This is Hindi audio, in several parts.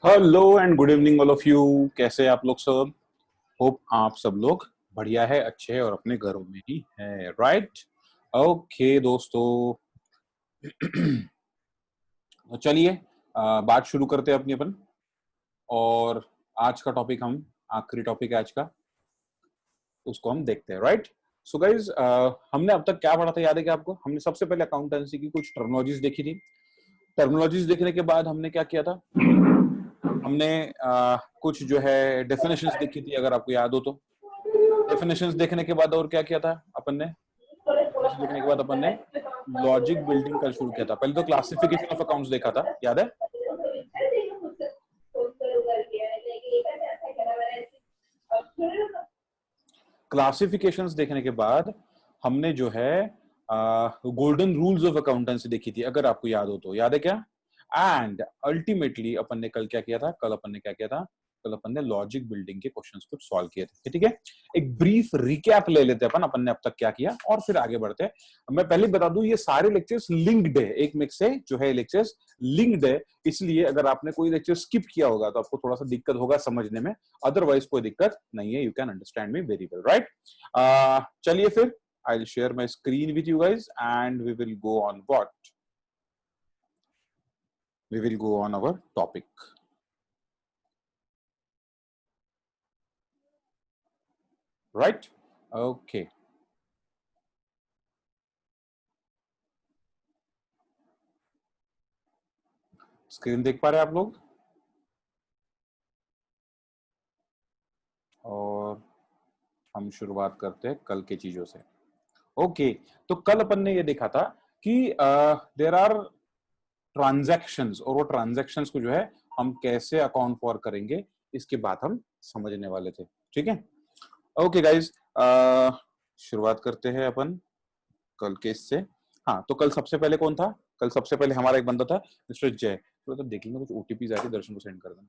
Hello and good evening all of you. कैसे हैं आप लोग सब? होप आप सब लोग बढ़िया है, अच्छे हैं और अपने घरों में ही है, राइट? ओके दोस्तों, तो चलिए बात शुरू करते हैं अपनी अपन। और आज का टॉपिक हम आखिरी टॉपिक है आज का, उसको हम देखते हैं, राइट? सो गाइज, हमने अब तक क्या पढ़ा था, याद है क्या आपको? हमने सबसे पहले अकाउंटेंसी की कुछ टर्मिनोलॉजीज देखी थी। टर्मिनोलॉजीज देखने के बाद हमने क्या किया था? हमने कुछ जो है डेफिनेशंस देखी थी, अगर आपको याद हो तो। डेफिनेशंस देखने के बाद और क्या किया था अपन ने? डेफिनेशंस देखने के बाद अपन ने लॉजिक बिल्डिंग का शुरू किया था। पहले तो क्लासिफिकेशन ऑफ अकाउंट्स देखा था, याद है? क्लासिफिकेशंस देखने के बाद हमने जो है गोल्डन रूल्स ऑफ अकाउंटेंसी देखी थी, अगर आपको याद हो तो। याद है क्या? एंड अल्टीमेटली अपन ने कल क्या किया था? कल अपन ने लॉजिक बिल्डिंग के क्वेश्चंस कुछ सॉल्व किए थे, ठीक है? एक ब्रीफ रिकैप ले लेते हैं अपन ने अब तक क्या किया, और फिर आगे बढ़ते हैं। मैं पहले बता दूं, ये सारे लेक्चर्स लिंक्ड है, एक में से जो है लेक्चर्स लिंक्ड है, इसलिए अगर आपने कोई लेक्चर स्किप किया होगा तो आपको थोड़ा सा दिक्कत होगा समझने में। अदरवाइज कोई दिक्कत नहीं है, you can understand me very well, right? चलिए फिर I'll share my screen with you guys and we will go on what? We will go on our topic. Right? Okay. Screen देख पा रहे हैं आप लोग? और हम शुरुआत करते हैं कल की चीजों से। ओके, तो कल अपन ने ये देखा था कि देयर आर ट्रांजैक्शंस, और वो ट्रांजैक्शंस को जो है हम कैसे अकाउंट फॉर करेंगे, इसकी बात हम समझने वाले थे, ठीक है? ओके गाइज, शुरुआत करते हैं अपन कल के इससे। हाँ, तो कल सबसे पहले कौन था? कल सबसे पहले हमारा एक बंदा था, मिस्टर जय। तो देख लेंगे, कुछ ओटीपी आए थे, दर्शन को सेंड कर देना।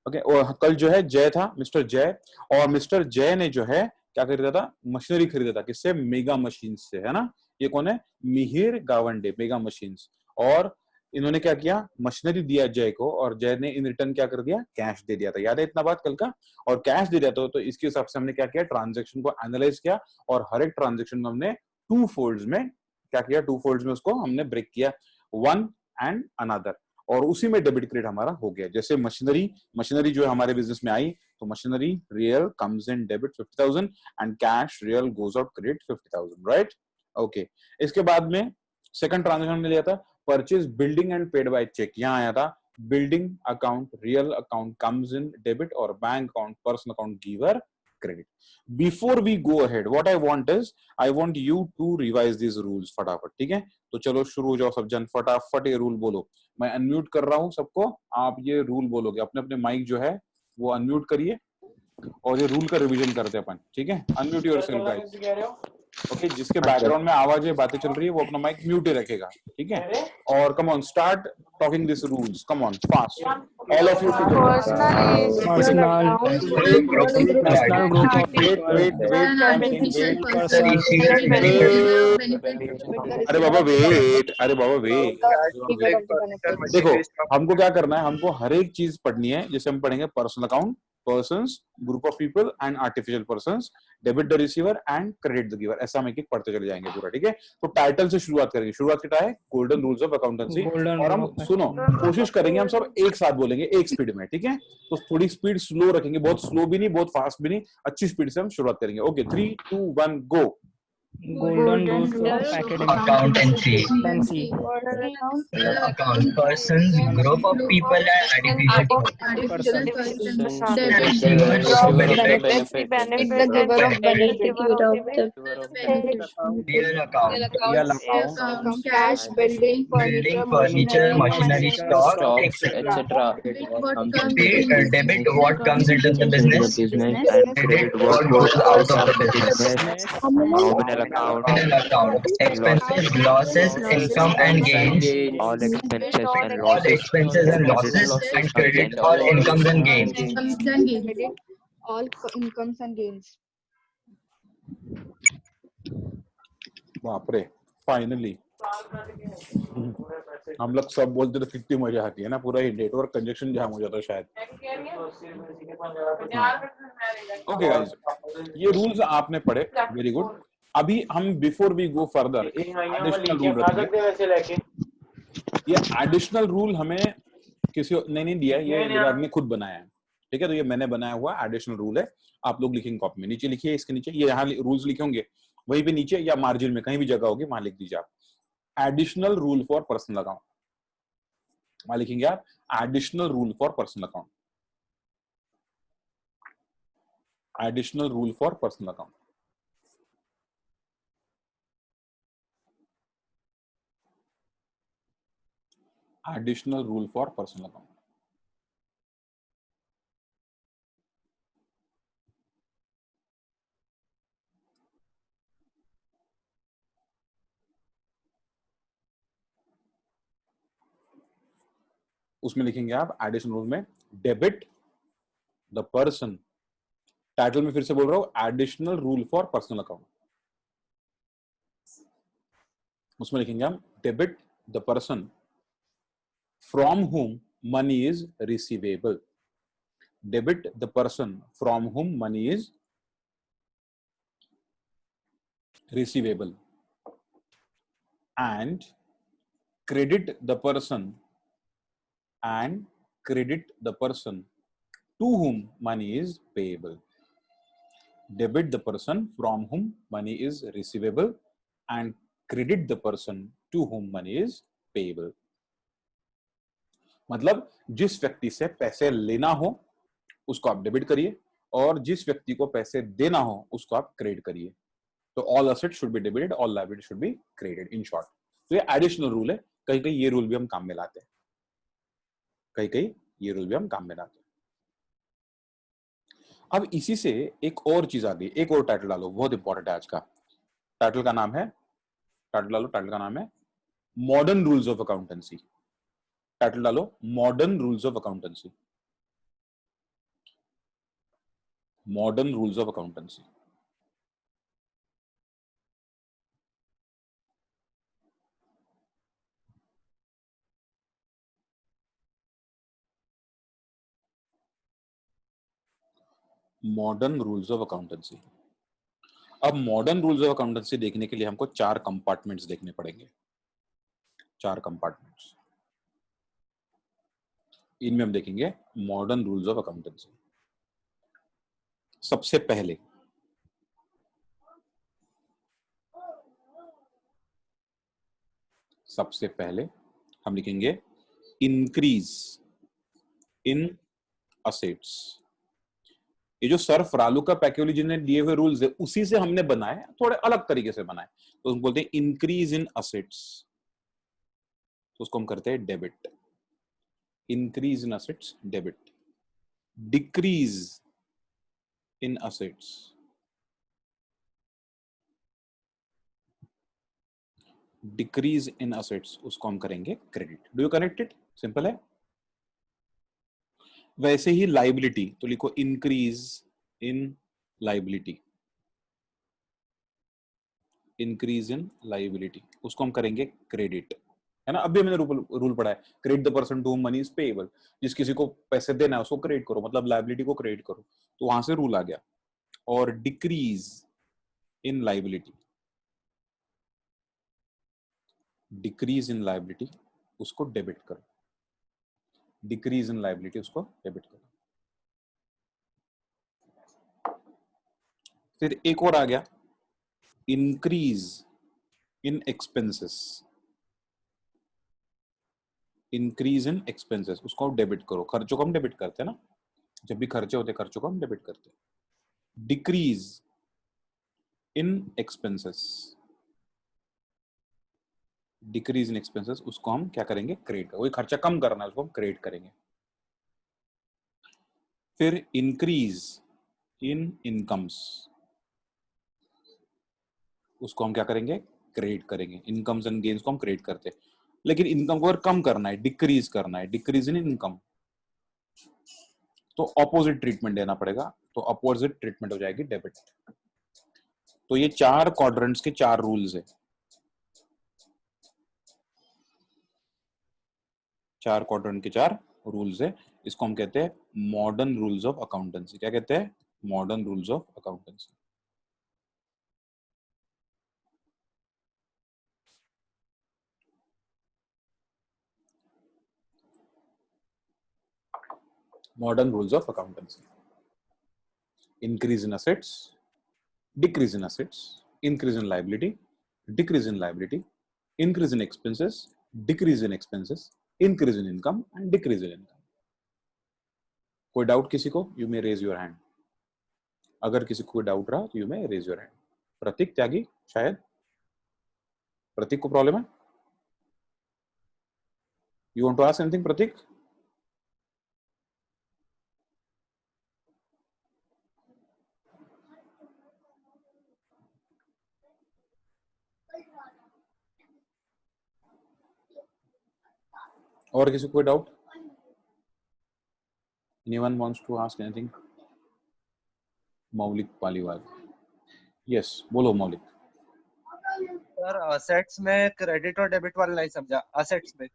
ओके, और कल जो है जय था, मिस्टर जय। और मिस्टर जय ने जो है क्या खरीदा था? मशीनरी खरीदा था। किससे? मेगा मशीन्स से, है ना? ये कौन है? Mihir Gawande, mega machines. और इन्होंने क्या किया? मशीनरी दिया जय को, और जय ने इन रिटर्न क्या कर दिया? कैश दे दिया था। याद है इतना बात कल का? और कैश दे दिया था, तो इसके हिसाब से हमने क्या किया? ट्रांजेक्शन को एनालाइज किया, और हर एक ट्रांजेक्शन को हमने टू फोल्ड्स में क्या किया? टू फोल्ड्स में उसको हमने ब्रेक किया, वन एंड अनदर, और उसी में डेबिट क्रेडिट हमारा हो गया। जैसे मशीनरी जो है हमारे बिजनेस में आई, तो machinery real comes in debit 50,000 and cash real goes out credit 50,000, right? Okay, इसके बाद में सेकंड ट्रांजेक्शन में लिया था purchase building and paid by cheque. यहाँ आया था building account real account comes in debit, और bank account person account giver credit. Before we go ahead, what I want you to revise this rules फटाफट, ठीक है? तो चलो शुरू हो जाओ सब जन, फटाफट ये रूल बोलो। मैं अनम्यूट कर रहा हूं सबको, आप ये रूल बोलोगे। अपने अपने माइक जो है वो अनम्यूट करिए, और ये रूल का रिवीजन करते हैं अपन, ठीक है? Unmute yourself guys. ओके, जिसके बैकग्राउंड में आवाज है, बातें चल रही है, वो अपना माइक म्यूट ही रखेगा, ठीक है? और come on, start talking this rules, come on fast, all of you Personal group of people, beneficial person, अरे बाबा वेट, अरे बाबा वेट। देखो, हमको क्या करना है? हमको हर एक चीज पढ़नी है। जैसे हम पढ़ेंगे personal account, persons, group of people and artificial persons, debit the receiver and credit the giver, ऐसा हम एक एक पढ़ते चले जाएंगे पूरा, ठीक है? तो टाइटल से शुरुआत करेंगे। शुरुआत क्या है? Golden rules of accountancy. और हम सुनो, कोशिश करेंगे हम सब एक साथ बोलेंगे, एक स्पीड में, ठीक है? तो थोड़ी स्पीड स्लो रखेंगे, बहुत स्लो भी नहीं, बहुत फास्ट भी नहीं, अच्छी स्पीड से हम शुरुआत करेंगे। Okay, 3, 2, 1 go. golden rules of accountancy. accountancy. Account persons, group of people and artificial Persons. real account, cash, building, building, furniture, machinery, stock, stocks, etc. etc. Debit what comes into the business, and credit what goes out of the business. nominal account, Nominal account, expenses, losses, income and gains, all expenses and all losses, expenses and losses, and credit all incomes and gains. all incomes and gains. बाप रे, फाइनली हम लोग सब बोलते तो कितनी मजा आती है ना, पूरा ये नेटवर्क कंजेक्शन जाम हो जाता है शायद। ओके गाइस, ये रूल्स आपने पढ़े, वेरी गुड। अभी हम बिफोर वी गो फर्दर एक एडिशनल रूल रखेंगे। ये एडिशनल रूल हमें किसी ने नहीं दिया, ये विराट ने खुद बनाया है, ठीक है। तो ये मैंने बनाया हुआ एडिशनल रूल है, आप लोग लिखेंगे कॉपी में, नीचे लिखिए इसके नीचे, ये यहाँ रूल्स लिखे होंगे वहीं पे नीचे या मार्जिन में कहीं भी जगह होगी वहां लिख दीजिए आप, additional rule for personal account, वहां लिखेंगे आप additional rule for personal account, additional rule for personal account. Additional rule for personal account. उसमें लिखेंगे आप एडिशनल रूल में डेबिट द पर्सन, टाइटल में फिर से बोल रहा हूं additional rule for personal account, उसमें लिखेंगे हम debit the person from whom money is receivable, debit the person from whom money is receivable, and credit the person to whom money is payable, debit the person from whom money is receivable and credit the person to whom money is payable। मतलब जिस व्यक्ति से पैसे लेना हो उसको आप डेबिट करिए और जिस व्यक्ति को पैसे देना हो उसको आप क्रेडिट करिए। तो all asset should be debited, all liability should be credited, in short. तो ये एडिशनल रूल है, कहीं कहीं ये रूल भी हम काम में लाते हैं, कहीं कहीं ये रूल भी हम काम में लाते हैं। अब इसी से एक और चीज आ गई, एक और टाइटल डालो, बहुत इंपॉर्टेंट है आज का। टाइटल का नाम है, टाइटल डालो, टाइटल का नाम है modern rules of accountancy. Title डालो modern rules of accountancy, modern rules of accountancy. Modern rules of accountancy. अब मॉडर्न रूल्स ऑफ अकाउंटेंसी देखने के लिए हमको 4 कंपार्टमेंट्स देखने पड़ेंगे, 4 कंपार्टमेंट्स। इनमें हम देखेंगे मॉडर्न रूल्स ऑफ अकाउंटेंसी। सबसे पहले हम लिखेंगे इंक्रीज इन असेट्स। ये जो सर फरालू का पैक्योली जी ने दिए हुए रूल्स है उसी से हमने बनाए, थोड़े अलग तरीके से बनाए। तो हम बोलते हैं इंक्रीज इन असेट्स, तो उसको हम करते हैं debit. Increase in assets debit, decrease in assets, decrease in assets, उसको हम करेंगे credit. Do you connect it? Simple है। वैसे ही लाइबिलिटी, तो लिखो increase in liability, increase in liability, उसको हम करेंगे क्रेडिट, है ना। अभी हमने रूल पढ़ा है credit the person to money is payable, जिस किसी को पैसे देना है उसको क्रेडिट करो, मतलब लाइबिलिटी को क्रेडिट करो, तो वहां से रूल आ गया। और decrease in liability, decrease in liability उसको डेबिट करो, डिक्रीज इन लाइबिलिटी उसको डेबिट करो। फिर एक और आ गया increase in expenses, increase in expenses, उसको आप डेबिट करो। खर्चों को हम डेबिट करते हैं ना, जब भी खर्चे होते हैं खर्चों को हम डेबिट करते हैं। Decrease in expenses, decrease in expenses, उसको हम क्या करेंगे? क्रेडिट। वही खर्चा कम करना है उसको हम क्रेडिट करेंगे। फिर इंक्रीज इन इनकम्स, उसको हम क्या करेंगे? क्रेडिट करेंगे। इनकम्स एंड गेन्स को हम क्रेडिट करते हैं, लेकिन इनकम को अगर कम करना है, डिक्रीज करना है, डिक्रीज इन इनकम, तो ऑपोजिट ट्रीटमेंट देना पड़ेगा, तो अपोजिट ट्रीटमेंट हो जाएगी डेबिट। तो ये 4 क्वाड्रेंट्स के 4 रूल्स है। 4 क्वाड्रेंट के 4 रूल्स है, इसको हम कहते हैं मॉडर्न रूल्स ऑफ अकाउंटेंसी। क्या कहते हैं? Modern rules of accountancy. Modern rules of accountancy. Increase in assets, decrease in assets, increase in liability, decrease in liability, increase in expenses, decrease in expenses, increase in income and decrease in income. कोई डाउट किसी को? You may raise your hand. अगर किसी को कोई डाउट रहा तो you may raise your hand. प्रतीक त्यागी, शायद प्रतीक को प्रॉब्लम है? You want to ask anything, प्रतीक? और किसी को कोई doubt? Anyone wants to ask anything? मौलिक पालीवाल। यस, बोलो मौलिक। सर असेट्स में क्रेडिट और डेबिट वाला नहीं समझा। असेट्स में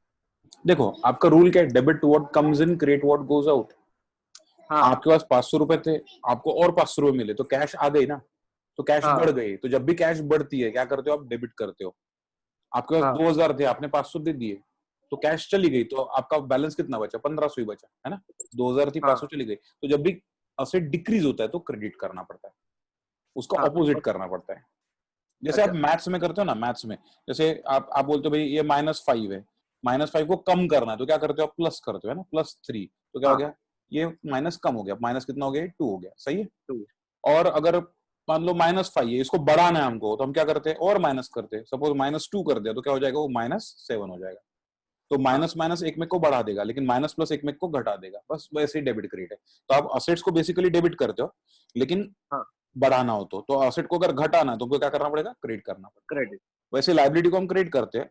देखो आपका रूल क्या है? Debit what comes in, credit what goes out. हाँ आपके पास 500 रुपए थे, आपको और 500 रुपए मिले तो कैश आ गई ना, तो कैश हाँ बढ़ गई। तो जब भी कैश बढ़ती है क्या करते हो आप? डेबिट करते हो। आपके पास हाँ 2000 थे, आपने 500 दे दिए तो कैश चली गई, तो आपका बैलेंस कितना बचा? 1500 ही बचा, है ना। 2000 थी, हाँ 500 चली गई। तो जब भी असेट डिक्रीज होता है तो क्रेडिट करना पड़ता है, उसका हाँ ऑपोजिट करना पड़ता है। जैसे अच्छा आप मैथ्स में करते हो ना, मैथ्स में जैसे आप बोलते हो भाई ये -5 है, -5 को कम करना है तो क्या करते हो आप? प्लस करते हो, है ना। +3 तो क्या हो हाँ गया? ये माइनस कम हो गया, माइनस कितना हो गया? 2 हो गया, सही है। 2 और अगर मान लो -5 है, इसको बढ़ाना है हमको, तो हम क्या करते हैं? और माइनस करते हैं। सपोज -2 कर दिया तो क्या हो जाएगा? वो -7 हो जाएगा। तो हाँ माइनस माइनस एक में को बढ़ा देगा, लेकिन माइनस प्लस एक में को घटा देगा। बस वैसे ही डेबिट क्रेडिट है। तो आप असेट्स को बेसिकली डेबिट करते हो, लेकिन हाँ बढ़ाना हो तो असेट को अगर घटाना है तो हमको क्या करना पड़ेगा? क्रेडिट करना पड़ेगा। क्रेडिट वैसे लाइबिलिटी को हम क्रेडिट करते हैं,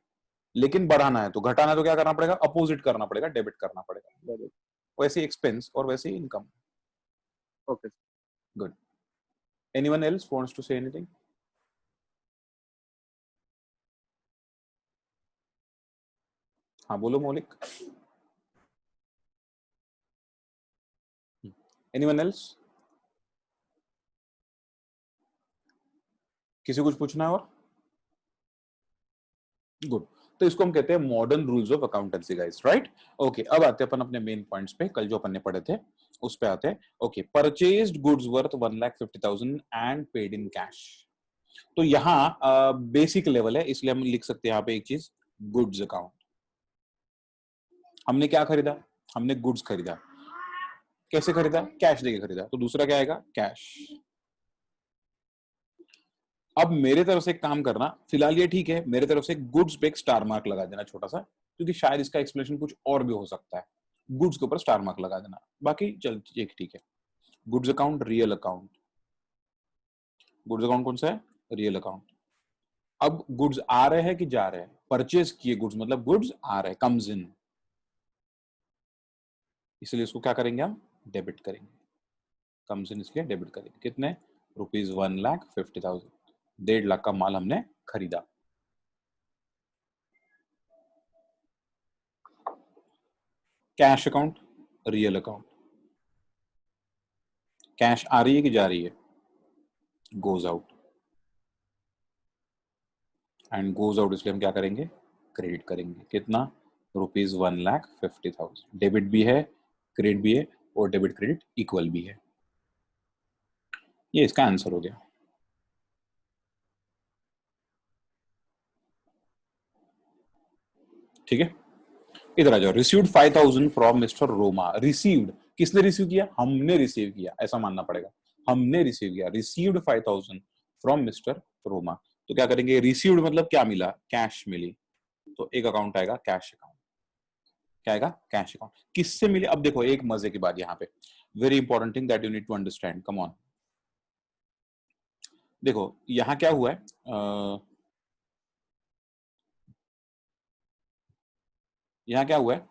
लेकिन बढ़ाना है तो घटाना है तो क्या करना पड़ेगा? अपोजिट करना पड़ेगा, डेबिट करना पड़ेगा। डेबिट। वैसे एक्सपेंस और वैसे income. Okay good. Anyone else wants to say anything? हाँ बोलो मौलिक। Anyone else? किसी कुछ पूछना है और? गुड। तो इसको हम कहते हैं modern rules of accountancy guys, right. Okay, अब आते हैं अपन अपने मेन पॉइंट्स पे, कल जो अपन ने पढ़े थे उस पे आते हैं। Okay, purchased goods worth 1,50,000 and paid in cash. तो यहाँ बेसिक लेवल है, इसलिए हम लिख सकते हैं यहाँ पे एक चीज, गुड्स अकाउंट। हमने क्या खरीदा? हमने गुड्स खरीदा। कैसे खरीदा? कैश देके खरीदा। तो दूसरा क्या आएगा? कैश। अब मेरे तरफ से एक काम करना, फिलहाल ये ठीक है, मेरे तरफ से गुड्स पे एक स्टार मार्क लगा देना छोटा सा, क्योंकि शायद इसका एक्सप्लेनेशन कुछ और भी हो सकता है। गुड्स के ऊपर स्टार मार्क लगा देना, बाकी चल ठीक है। Goods account, real account. Goods account कौन सा है? Real account. अब गुड्स आ रहे हैं कि जा रहे हैं? परचेज किए गुड्स, मतलब गुड्स आ रहे हैं, कम्स इन, इसलिए इसको क्या करेंगे हम? डेबिट करेंगे। कम्स इन इसलिए डेबिट करेंगे। कितने? ₹1,50,000। 1.5 लाख का माल हमने खरीदा। Cash account, real account. Cash आ रही है कि जा रही है? Goes out. And goes out इसलिए हम क्या करेंगे? क्रेडिट करेंगे। कितना? ₹1,50,000। डेबिट भी है, क्रेडिट भी है, और डेबिट क्रेडिट इक्वल भी है। ये इसका आंसर हो गया। ठीक है, इधर आ जाओ। Received 5,000 from mister Roma. Received, किसने रिसीव किया? हमने रिसीव किया, ऐसा मानना पड़ेगा। हमने रिसीव किया। Received 5,000 from mister Roma. तो क्या करेंगे? रिसीव्ड मतलब क्या मिला? कैश मिली। तो एक अकाउंट आएगा कैश अकाउंट। क्या आएगा? Cash account. किससे मिले? अब देखो एक मजे की बात यहाँ पे, very important thing that you need to understand, come on. देखो यहाँ क्या हुआ है, यहाँ क्या हुआ है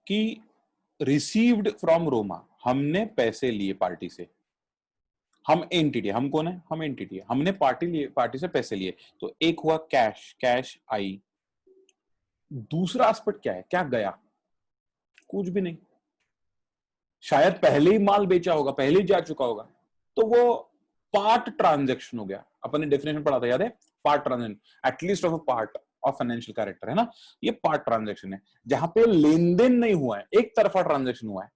कि रिसीव्ड फ्रॉम रोमा, हमने पैसे लिए पार्टी से। हम एंटिटी, हम कौन है? हम एंटिटी है। हमने पार्टी से पैसे लिए। तो एक हुआ कैश, कैश आई। दूसरा एस्पेक्ट क्या है, क्या गया, कुछ भी नहीं। शायद पहले ही माल बेचा होगा, पहले ही जा चुका होगा, तो वो पार्ट ट्रांजैक्शन हो गया। अपन ने डेफिनेशन पढ़ा था, याद है, part transaction, at least of a part of financial character, है ना। ये पार्ट ट्रांजैक्शन है, जहां पे लेन देन नहीं हुआ है, एक तरफा ट्रांजैक्शन हुआ है,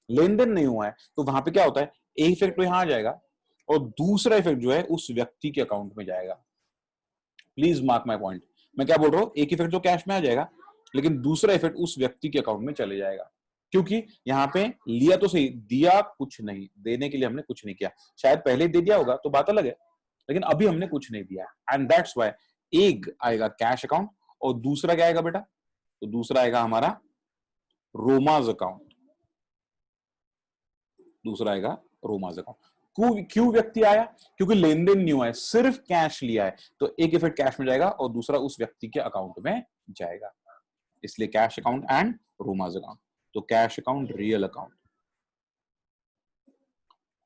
लेन देन नहीं हुआ है, तो वहां पे क्या होता है, एक इफेक्ट तो यहां आ जाएगा और दूसरा इफेक्ट जो है उस व्यक्ति के अकाउंट में जाएगा। प्लीज मार्क माई पॉइंट, मैं क्या बोल रहा हूं, एक इफेक्ट तो कैश में आ जाएगा, लेकिन दूसरा इफेक्ट उस व्यक्ति के अकाउंट में चले जाएगा, क्योंकि यहाँ पे लिया तो सही, दिया कुछ नहीं, देने के लिए हमने कुछ नहीं किया। शायद पहले दे दिया होगा तो बात अलग है, लेकिन अभी हमने कुछ नहीं दिया, एंड दैट्स व्हाई एक आएगा कैश अकाउंट और दूसरा क्या आएगा बेटा, तो दूसरा आएगा हमारा रोमाज अकाउंट, दूसरा आएगा रोमाज अकाउंट। क्यों व्यक्ति आया, क्योंकि लेन देन नहीं हुआ है, सिर्फ कैश लिया है, तो एक इफेक्ट कैश में जाएगा और दूसरा उस व्यक्ति के अकाउंट में जाएगा, इसलिए cash account and Roma's account. तो cash account, real account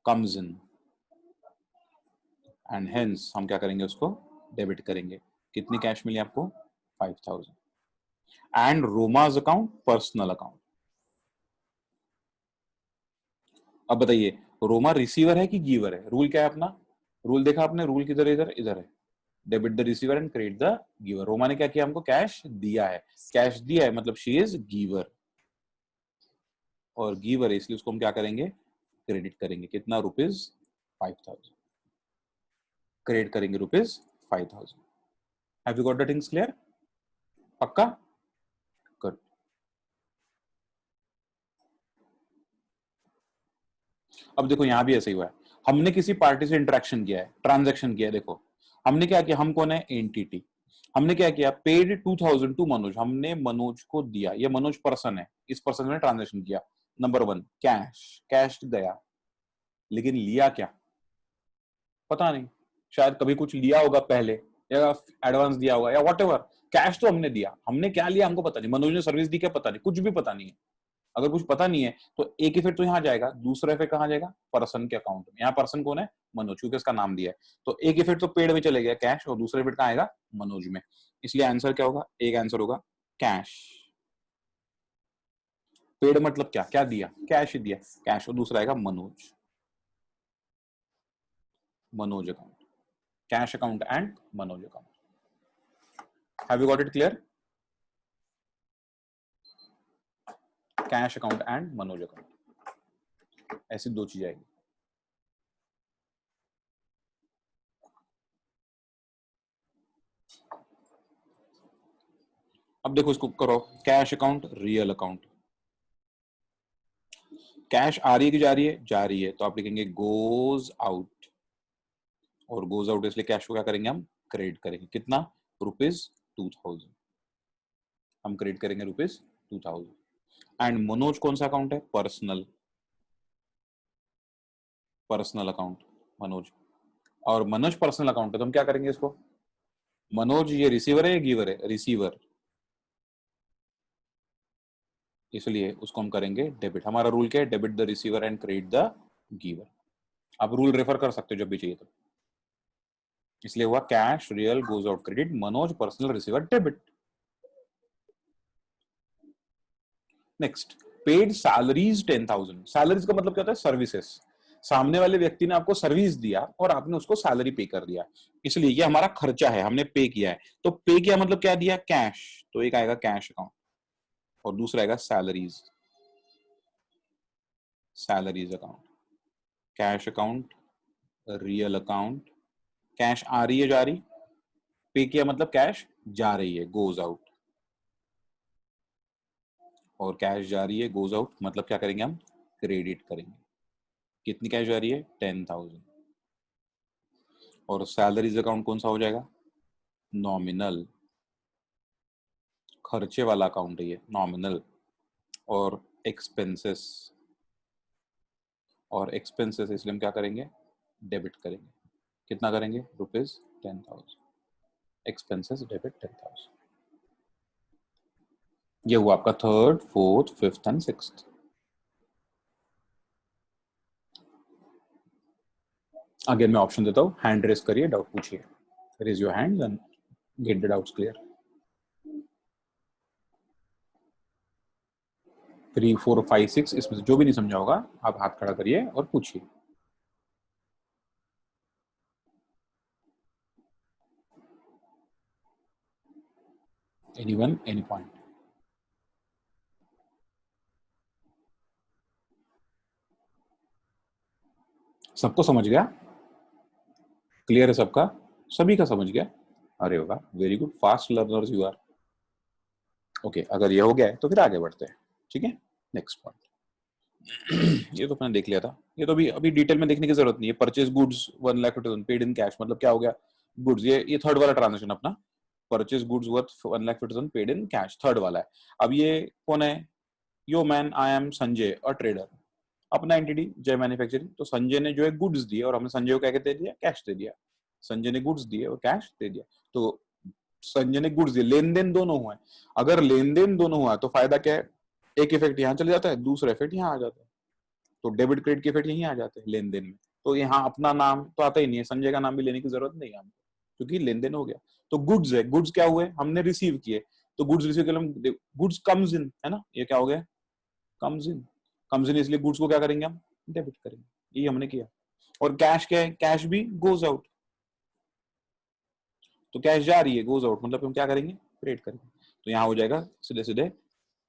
comes in and hence हम क्या करेंगे, उसको डेबिट करेंगे। कितनी कैश मिली आपको, 5000। And Roma's account, personal account. अब बताइए, रोमा रिसीवर है कि गिवर है, रूल क्या है अपना, रूल देखा आपने, रूल किधर, इधर इधर है, debit the receiver and credit the giver. Roma ने क्या किया, हमको कैश दिया है, कैश दिया है मतलब शी इज गिवर, और गिवर है इसलिए उसको हम क्या करेंगे, क्रेडिट करेंगे। कितना, ₹5000 क्रेडिट करेंगे, ₹5000। Have you got the things clear, पक्का, गुड। अब देखो यहां भी ऐसा ही हुआ है, हमने किसी पार्टी से इंटरेक्शन किया है, ट्रांजैक्शन किया है, देखो हमने क्या किया, हम कौन है, एंटिटी, हमने क्या किया, पेड 2000 टू मनोज, हमने मनोज को दिया, ये मनोज पर्सन है, इस पर्सन ने ट्रांजैक्शन किया। नंबर 1 कैश, कैश गया, लेकिन लिया क्या, पता नहीं, शायद कभी कुछ लिया होगा पहले, या एडवांस दिया होगा, या व्हाटएवर, कैश तो हमने दिया, हमने क्या लिया हमको पता नहीं, मनोज ने सर्विस दी क्या पता नहीं, कुछ भी पता नहीं है। अगर कुछ पता नहीं है तो एक इफेक्ट तो यहाँ जाएगा, दूसरा इफेक्ट कहाँ जाएगा, पर्सन के अकाउंट में। यहाँ पर्सन कौन है, मनोज, क्योंकि इसका नाम दिया है, तो एक इफेक्ट तो पेड में चले गया कैश, और दूसरा इफेक्ट कहाँ आएगा, मनोज में। इसलिए आंसर क्या होगा, एक आंसर होगा कैश। पेड मतलब क्या, क्या दिया, कैश ही दिया, कैश, और दूसरा आएगा Manoj, Manoj account, cash account and Manoj account. Have you got it clear, cash account and Manoj account, ऐसी दो चीजें आएगी। अब देखो इसको करो, cash account, real account, cash आ रही है कि जा रही है, जा रही है, तो आप लिखेंगे गोज आउट, और गोज आउट इसलिए कैश को क्या करेंगे, हम क्रेडिट करेंगे। कितना, ₹2000, हम क्रेडिट करेंगे ₹2000। एंड मनोज कौन सा अकाउंट है, पर्सनल, पर्सनल अकाउंट मनोज, और मनोज पर्सनल अकाउंट है, तो हम क्या करेंगे इसको, मनोज ये रिसीवर है या गिवर है, रिसीवर, इसलिए उसको हम करेंगे डेबिट। हमारा रूल क्या है, debit the receiver and credit the giver. आप रूल रेफर कर सकते हो जब भी चाहिए तो। इसलिए हुआ cash, real, goes out, credit, Manoj, personal, receiver, debit. Next, paid salaries 10,000। Salaries का मतलब क्या होता है, सर्विसेज। सामने वाले व्यक्ति ने आपको सर्विस दिया और आपने उसको सैलरी पे कर दिया, इसलिए ये हमारा खर्चा है, हमने पे किया है। तो पे किया मतलब क्या दिया, कैश, तो एक आएगा कैश अकाउंट और दूसरा आएगा salaries, salaries account, cash account, real account, cash आ रही है जा रही, पे किया मतलब कैश जा रही है, गोज आउट, और कैश जा रही है, गोज आउट, मतलब क्या करेंगे हम, क्रेडिट करेंगे। कितनी कैश जा रही है, 10,000, और सैलरीज अकाउंट कौन सा हो जाएगा, नॉमिनल, खर्चे वाला अकाउंट है ये, नॉमिनल, और एक्सपेंसेस, और एक्सपेंसेस इसलिए हम क्या करेंगे, डेबिट करेंगे। कितना करेंगे, ₹10,000, एक्सपेंसेस डेबिट 10,000। ये हुआ आपका third, fourth, fifth and sixth. Again मैं ऑप्शन देता हूँ, हैंड रेस करिए, डाउट पूछिए, raise your hand and get the doubts clear. 3 4 5 6 इसमें से जो भी नहीं समझा होगा आप हाथ खड़ा करिए और पूछिए। Anyone any point? सबको समझ गया? क्लियर है सबका? सभी का समझ गया? अरे वाह, very good, fast learners you are. Okay, अगर ये हो गया है तो फिर आगे बढ़ते हैं। ठीक है, नेक्स्ट पॉइंट। ये तो मैंने देख लिया था, ये तो अभी डिटेल में देखने की जरूरत नहीं है। Purchase goods 1,50,000 paid in cash, मतलब क्या हो गया? गुड्स, ये थर्ड वाला ट्रांजेक्शन अपना, purchase goods worth 1,50,000 paid in cash, third वाला है। अब ये कौन है? Yo man, I am Sanjay a trader, अपना एंटिटी जय मैन्युफैक्चरिंग। तो संजय ने जो है गुड्स दिए और हमने संजय को क्या दे दिया? कैश दे दिया। संजय ने गुड्स दिए और कैश दे दिया। तो संजय ने गुड्स दिए, लेन देन दोनों हुआ है। अगर लेन देन दोनों हुआ तो फायदा क्या है? एक इफेक्ट यहाँ चले जाता है, दूसरा इफेक्ट यहाँ आ जाता है। तो डेबिट क्रेडिट के इफेक्ट यहीं आ जाते हैं लेन देन में। तो यहाँ अपना नाम तो आता ही नहीं है, संजय का नाम भी लेने की जरूरत नहीं है हमको, क्योंकि लेन देन हो गया। तो गुड्स है, गुड्स क्या हुए? हमने रिसीव किए, तो गुड्स रिसीव के गुड्स कम्स इन, है ना? ये क्या हो गया? Comes in. कम्स इन, इसलिए गुड्स को क्या करेंगे हम? डेबिट करेंगे। ये हमने किया। और कैश क्या है? कैश भी गोज आउट। तो कैश जा रही है, गोज आउट, मतलब हम क्या करेंगे? क्रेडिट करेंगे। तो यहाँ हो जाएगा सीधे सीधे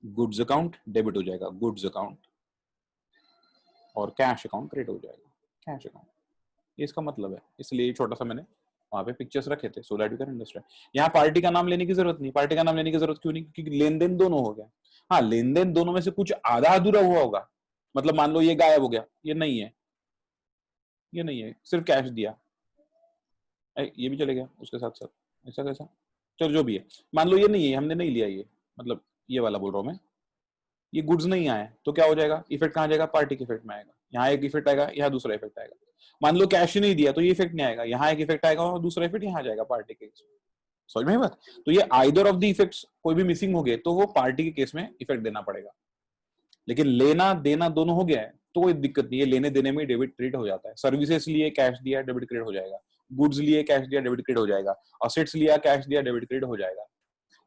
गुड्स अकाउंट डेबिट हो जाएगा, गुड्स अकाउंट, और कैश अकाउंट क्रेडिट हो जाएगा, कैश अकाउंट। ये इसका मतलब है, इसलिए छोटा सा मैंने वहां पे पिक्चर्स रखे थे, so that you can understand. यहाँ पार्टी का नाम लेने की जरूरत नहीं। पार्टी का नाम लेने की जरूरत क्यों नहीं? क्योंकि लेन देन दोनों हो गया। हाँ, लेन देन दोनों में से कुछ आधा अधूरा हुआ होगा, मतलब मान लो ये गायब हो गया, ये नहीं है, ये नहीं है, सिर्फ कैश दिया, ये भी चले गया उसके साथ साथ, ऐसा कैसा? चलो जो भी है, मान लो ये नहीं है, हमने नहीं लिया ये, मतलब ये वाला बोल रहा हूँ मैं, ये गुड्स नहीं आए, तो क्या हो जाएगा? इफेक्ट कहाँ जाएगा? पार्टी के इफेक्ट में आएगा। यहाँ एक इफेक्ट आएगा, यहाँ दूसरा इफेक्ट आएगा। मान लो कैश ही नहीं दिया तो ये इफेक्ट नहीं आएगा, यहाँ एक इफेक्ट आएगा और दूसरा इफेक्ट यहाँ जाएगा पार्टी के केस में। समझ में बात? तो ये आइदर ऑफ द इफेक्ट्स कोई भी मिसिंग हो गए तो वो पार्टी के केस में इफेक्ट देना पड़ेगा। लेकिन लेना देना दोनों हो गया है तो कोई दिक्कत नहीं है, लेने देने में डेबिट क्रेडिट हो जाता है। सर्विसेज लिए कैश दिया, डेबिट क्रेडिट हो जाएगा। गुड्स लिए कैश दिया, डेबिट क्रेडिट हो जाएगा। असेट्स लिया, कैश दिया, डेबिट क्रेडिट हो जाएगा।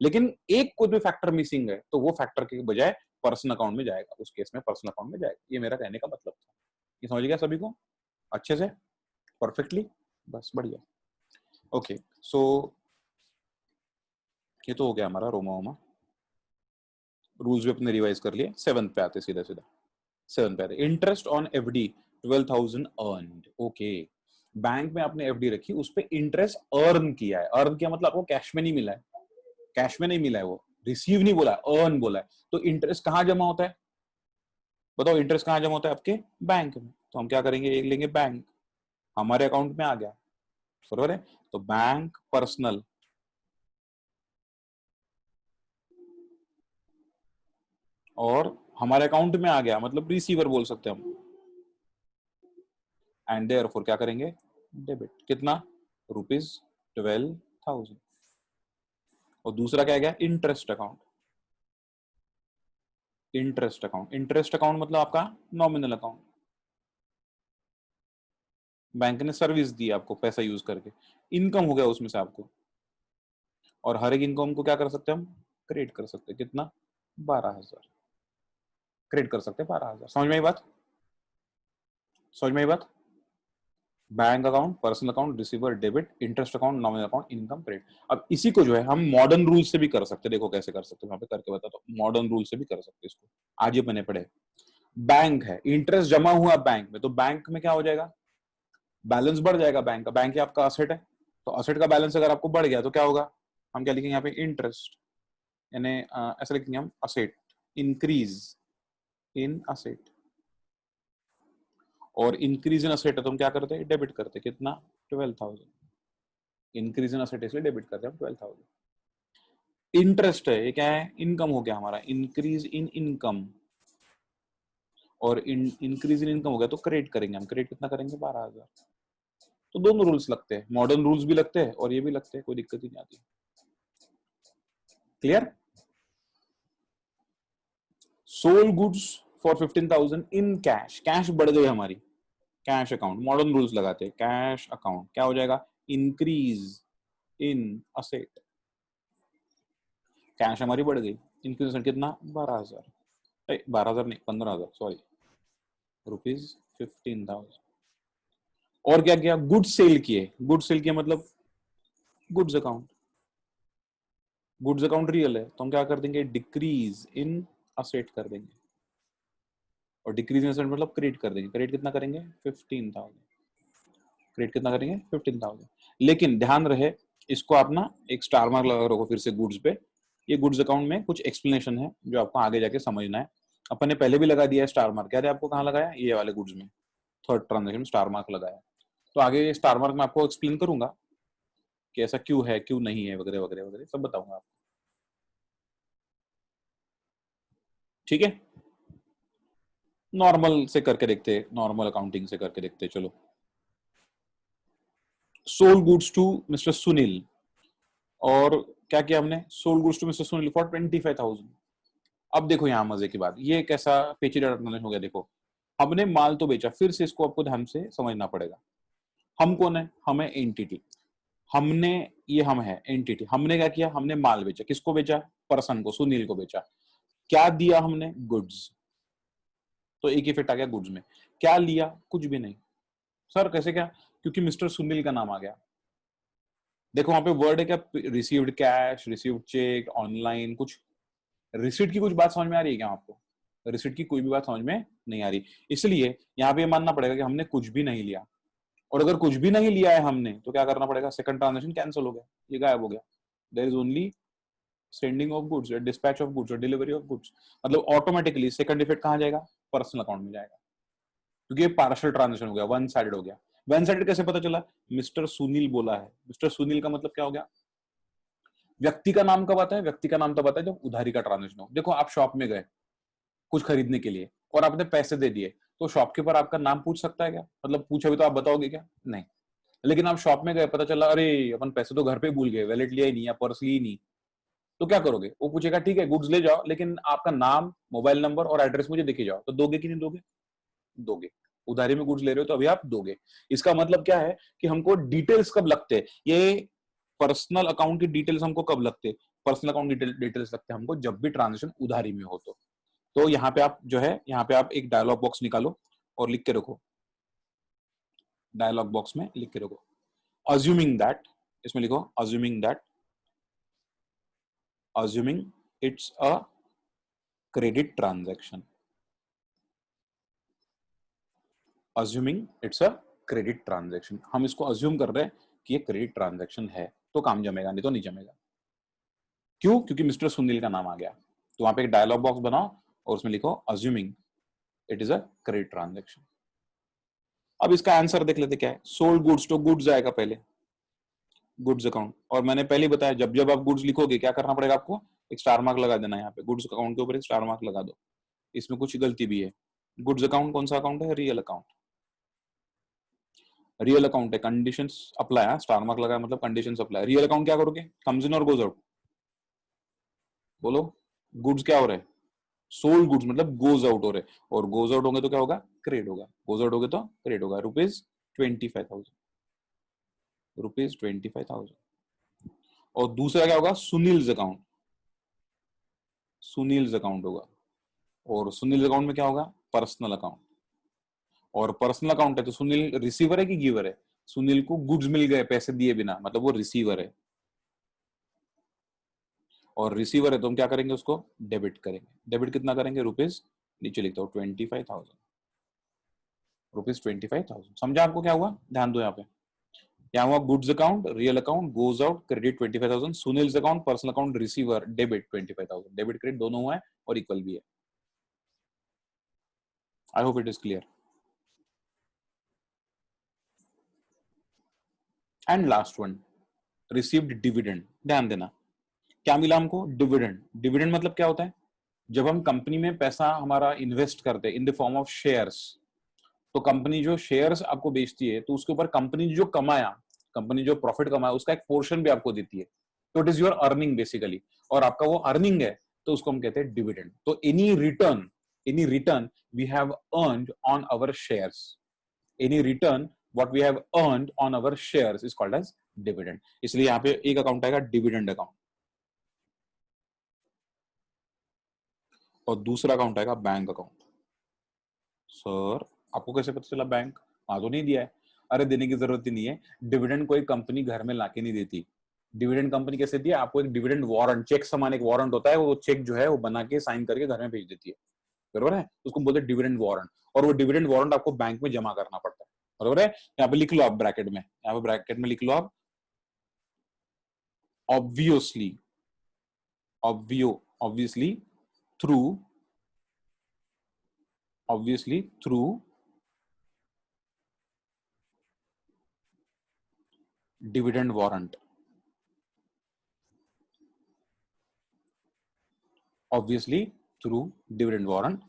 लेकिन एक कोई भी फैक्टर मिसिंग है तो वो फैक्टर के बजाय पर्सनल अकाउंट में जाएगा, उस केस में पर्सनल अकाउंट में जाएगा। ये मेरा कहने का मतलब था। ये समझ गया सभी को अच्छे से, परफेक्टली? बस बढ़िया। ओके, सो ये तो हो गया हमारा रोमा वोमा। रूल्स भी अपने रिवाइज कर लिए। 7th पे आते सीधा सीधा। 7th पे आते, interest on FD 12,000 earned. Okay, bank में आपने एफडी रखी, उस पे इंटरेस्ट अर्न किया है। अर्न किया मतलब आपको कैश में नहीं मिला है, कैश में नहीं मिला है, वो रिसीव नहीं बोला, अर्न बोला है। तो इंटरेस्ट कहाँ जमा होता है? बताओ, इंटरेस्ट कहाँ जमा होता है? आपके बैंक में। तो हम क्या करेंगे? एक लेंगे बैंक, हमारे अकाउंट में आ गया, बरोबर है? तो बैंक पर्सनल, और हमारे अकाउंट में आ गया, मतलब रिसीवर बोल सकते हैं हम। एंड देयरफॉर क्या करेंगे? डेबिट। कितना? ₹12,000। और दूसरा क्या गया? Interest account. Interest account, interest account मतलब आपका नॉमिनल अकाउंट। बैंक ने सर्विस दी आपको पैसा यूज करके, इनकम हो गया उसमें से आपको। और हर एक इनकम को क्या कर सकते हैं हम? क्रेडिट कर सकते हैं। कितना? 12,000 क्रेडिट कर सकते हैं। 12,000। समझ में आई बात? समझ में आई बात? Bank account, personal account, receiver debit, interest account, nominal account, income credit. अब इसी को जो है हम मॉडर्न रूल से भी कर सकते हैं। देखो कैसे कर सकते हैं, वहां पे करके बताता हूँ। मॉडर्न रूल से भी कर सकते हैं इसको, आज ये बने पड़े। बैंक है, इंटरेस्ट जमा हुआ बैंक में, तो बैंक में क्या हो जाएगा? बैलेंस बढ़ जाएगा बैंक का। बैंक ही आपका असेट है, तो असेट का बैलेंस अगर आपको बढ़ गया तो क्या होगा? हम क्या लिखेंगे यहाँ पे? इंटरेस्ट, यानी ऐसा लिखेंगे हम, असेट, इंक्रीज इन असेट। और इंक्रीज इन असेट है तो हम क्या करते हैं? डेबिट करते हैं। कितना? 12,000। इंक्रीज इन असेट इसलिए डेबिट करते हैं हम 12,000। इंटरेस्ट है, ये क्या है? इनकम हो गया हमारा, इंक्रीज इन इनकम। और इंक्रीज इन इनकम हो गया तो क्रेडिट करेंगे हम। क्रेडिट कितना करेंगे? 12,000। तो दोनों रूल्स लगते हैं, मॉडर्न रूल्स भी लगते हैं और ये भी लगते हैं, कोई दिक्कत ही नहीं आती। Clear? Sold goods for 15,000 in cash. Cash बढ़ गई हमारी, कैश अकाउंट, मॉडर्न रूल्स लगाते हैं। कैश अकाउंट क्या हो जाएगा? Increase in asset. कैश हमारी बढ़ गई, इंक्रीज कितना? 12,000। 12,000 नहीं, 15,000, सॉरी, ₹15,000। और क्या किया, गुड्स सेल किए। गुड्स सेल किया मतलब goods account, goods account real है तो हम क्या कर देंगे, डिक्रीज इन असेट कर देंगे, और डिक्रीज इन असेट मतलब क्रेडिट कर देंगे। क्रेडिट कितना करेंगे, 15,000। क्रेडिट कितना करेंगे, 15,000। लेकिन ध्यान रहे, इसको आप ना एक स्टार मार्क लगा रखो फिर से गुड्स पे। ये गुड्स अकाउंट में कुछ एक्सप्लेनेशन है जो आपको आगे जाके समझना है। अपन ने पहले भी लगा दिया है स्टार मार्क, याद है आपको कहाँ लगाया, ये वाले गुड्स में, थर्ड ट्रांजेक्शन में स्टार मार्क लगाया। तो आगे स्टार मार्क में आपको एक्सप्लेन करूंगा कि ऐसा क्यों है, क्यों नहीं है, वगैरह वगैरह वगैरह सब बताऊंगा आपको, ठीक है। नॉर्मल से करके देखते, नॉर्मल अकाउंटिंग से करके देखते, चलो। Sold goods to mister Sunil, और क्या किया हमने, sold goods to mister Sunil for 25,000। अब देखो यहाँ मजे की बात, ये कैसा पेचीदा ट्रांजेक्शन हो गया। देखो हमने माल तो बेचा, फिर से इसको आपको ध्यान से समझना पड़ेगा। हम कौन है, हम है एंटिटी, हमने, ये हम है एंटिटी, हमने क्या किया, हमने माल बेचा। किसको बेचा, पर्सन को, सुनील को बेचा। क्या दिया हमने, गुड्स, तो एक इफेक्ट आ गया गुड्स में। क्या लिया, कुछ भी नहीं। सर कैसे, क्या, क्योंकि मिस्टर सुनील का नाम आ गया। देखो वहां पे वर्ड है क्या, received cash, received cheque, online, कुछ रिसीट की कुछ बात समझ में आ रही है क्या आपको, रिसीट की कोई भी बात समझ में नहीं आ रही। इसलिए यहाँ पे मानना पड़ेगा कि हमने कुछ भी नहीं लिया, और अगर कुछ भी नहीं लिया है हमने तो क्या करना पड़ेगा, सेकंड ट्रांजेक्शन कैंसिल हो गया, ये गायब हो गया। There is only sending of goods, dispatch of goods, delivery of goods, मतलब ऑटोमेटिकली सेकंड इफेक्ट कहाँ जाएगा, पर्सनल अकाउंट में जाएगा, क्योंकि ये पार्शियल ट्रांजेक्शन हो गया, वन साइडेड हो गया। वन साइडेड कैसे पता चला, मिस्टर सुनील बोला है। मिस्टर सुनील का मतलब क्या हो गया, व्यक्ति का नाम कब आता है, व्यक्ति का नाम तब आता है जब उधारी का ट्रांजेक्शन हो। देखो आप शॉप में गए कुछ खरीदने के लिए और आपने पैसे दे दिए, तो शॉपकीपर आपका नाम पूछ सकता है क्या, मतलब पूछे भी तो आप बताओगे क्या, नहीं। लेकिन आप शॉप में गए, पता चला अरे अपन पैसे तो घर पे भूल गए, वैलेट लिया ही नहीं या पर्स ली ही नहीं, तो क्या करोगे, वो पूछेगा ठीक है गुड्स ले जाओ, लेकिन आपका नाम, मोबाइल नंबर और एड्रेस मुझे दिखे जाओ, तो दोगे कि नहीं दोगे, दोगे। उधारी में गुड्स ले रहे हो तो अभी आप दोगे। इसका मतलब क्या है कि हमको डिटेल्स कब लगते हैं, ये पर्सनल अकाउंट की डिटेल्स हमको कब लगते हैं, पर्सनल अकाउंट डिटेल्स लगते हैं हमको जब भी ट्रांजेक्शन उधारी में हो। तो यहाँ पे आप जो है, यहाँ पे आप एक डायलॉग बॉक्स निकालो और लिख के रखो, डायलॉग बॉक्स में लिख के रखो, अज्यूमिंग दैट, इसमें लिखो assuming it's a credit transaction, assuming it's a credit transaction. हम इसको अज्यूम कर रहे हैं कि ये क्रेडिट ट्रांजैक्शन है, तो काम जमेगा, नहीं तो नहीं जमेगा। क्यों, क्योंकि मिस्टर सुनील का नाम आ गया। तो वहां पे एक डायलॉग बॉक्स बनाओ और उसमें लिखो assuming it is a credit transaction. अब इसका आंसर देख लेते क्या है, सोल्ड गुड्स, तो गुड्स आएगा पहले, गुड्स अकाउंट। और मैंने पहले बताया जब जब आप गुड्स लिखोगे क्या करना पड़ेगा आपको, एक स्टार मार्क लगा देना, यहाँ पे गुड्स अकाउंट के ऊपर एक स्टार मार्क लगा दो। इसमें कुछ गलती भी है, गुड्स अकाउंट कौन सा अकाउंट है, रियल अकाउंट, रियल अकाउंट है, कंडीशंस अप्लाई है, स्टार मार्क लगाया मतलब कंडीशंस अप्लाई। रियल अकाउंट क्या करोगे, कम्स इन और गोज आउट, बोलो, गुड्स क्या हो रहे हैं, सोल्ड गुड्स मतलब गोज आउट हो रहे, और गोज आउट होंगे तो क्या होगा, क्रेडिट होगा, गोज आउट होगे तो क्रेडिट होगा, ₹25,000, ₹25,000। और दूसरा क्या होगा, सुनील्स अकाउंट, सुनील्स अकाउंट होगा, और सुनील अकाउंट में क्या होगा, पर्सनल अकाउंट, और पर्सनल अकाउंट है तो सुनील रिसीवर है कि गिवर है, सुनील को गुड्स मिल गए पैसे दिए बिना, मतलब वो रिसीवर है, और रिसीवर है तो हम क्या करेंगे, उसको डेबिट करेंगे। डेबिट कितना करेंगे, रुपीज, नीचे लिखता हूँ 25,000, ₹25,000। समझा आपको क्या हुआ, ध्यान दो यहाँ पे, यहाँ हुआ goods account, real account, goes out, credit 25,000, Sunil's account, personal account, receiver, debit 25,000, debit credit दोनों हुआ है और इक्वल भी है। I hope it is clear. And last one, received dividend. ध्यान देना क्या मिला हमको, डिविडेंड। डिविडेंड मतलब क्या होता है, जब हम कंपनी में पैसा हमारा इन्वेस्ट करते हैं in the form of shares, तो कंपनी जो शेयर्स आपको बेचती है तो उसके ऊपर कंपनी जो कमाया, कंपनी जो प्रॉफिट कमाया उसका एक पोर्शन भी आपको देती है, तो it is your earning basically, और आपका वो अर्निंग है तो उसको हम कहते हैं डिविडेंड। तो any return we have earned on our shares, any return what we have earned on our shares is called as dividend. इसलिए यहाँ पे एक अकाउंट आएगा डिविडेंड अकाउंट। और दूसरा अकाउंट आएगा बैंक अकाउंट। सर आपको कैसे पता चला बैंक? वहां तो नहीं दिया है। अरे देने की जरूरत ही नहीं है, डिविडेंड कोई कंपनी घर में लाके नहीं देती। डिविडेंड कंपनी कैसे दिया? आपको एक डिविडेंड वारंट, चेक समान एक वारंट होता है, वो चेक जो है वो बना के साइन करके घर में भेज देती है, बरोबर है? उसको बोलते हैं डिविडेंड वारंट, और वो डिविडेंड वारंट आपको बैंक में जमा करना पड़ता है, बरोबर है? यहाँ पे लिख लो आप ब्रैकेट में, यहाँ पे ब्रैकेट में लिख लो आप obviously, obviously through dividend warrant, obviously through dividend warrant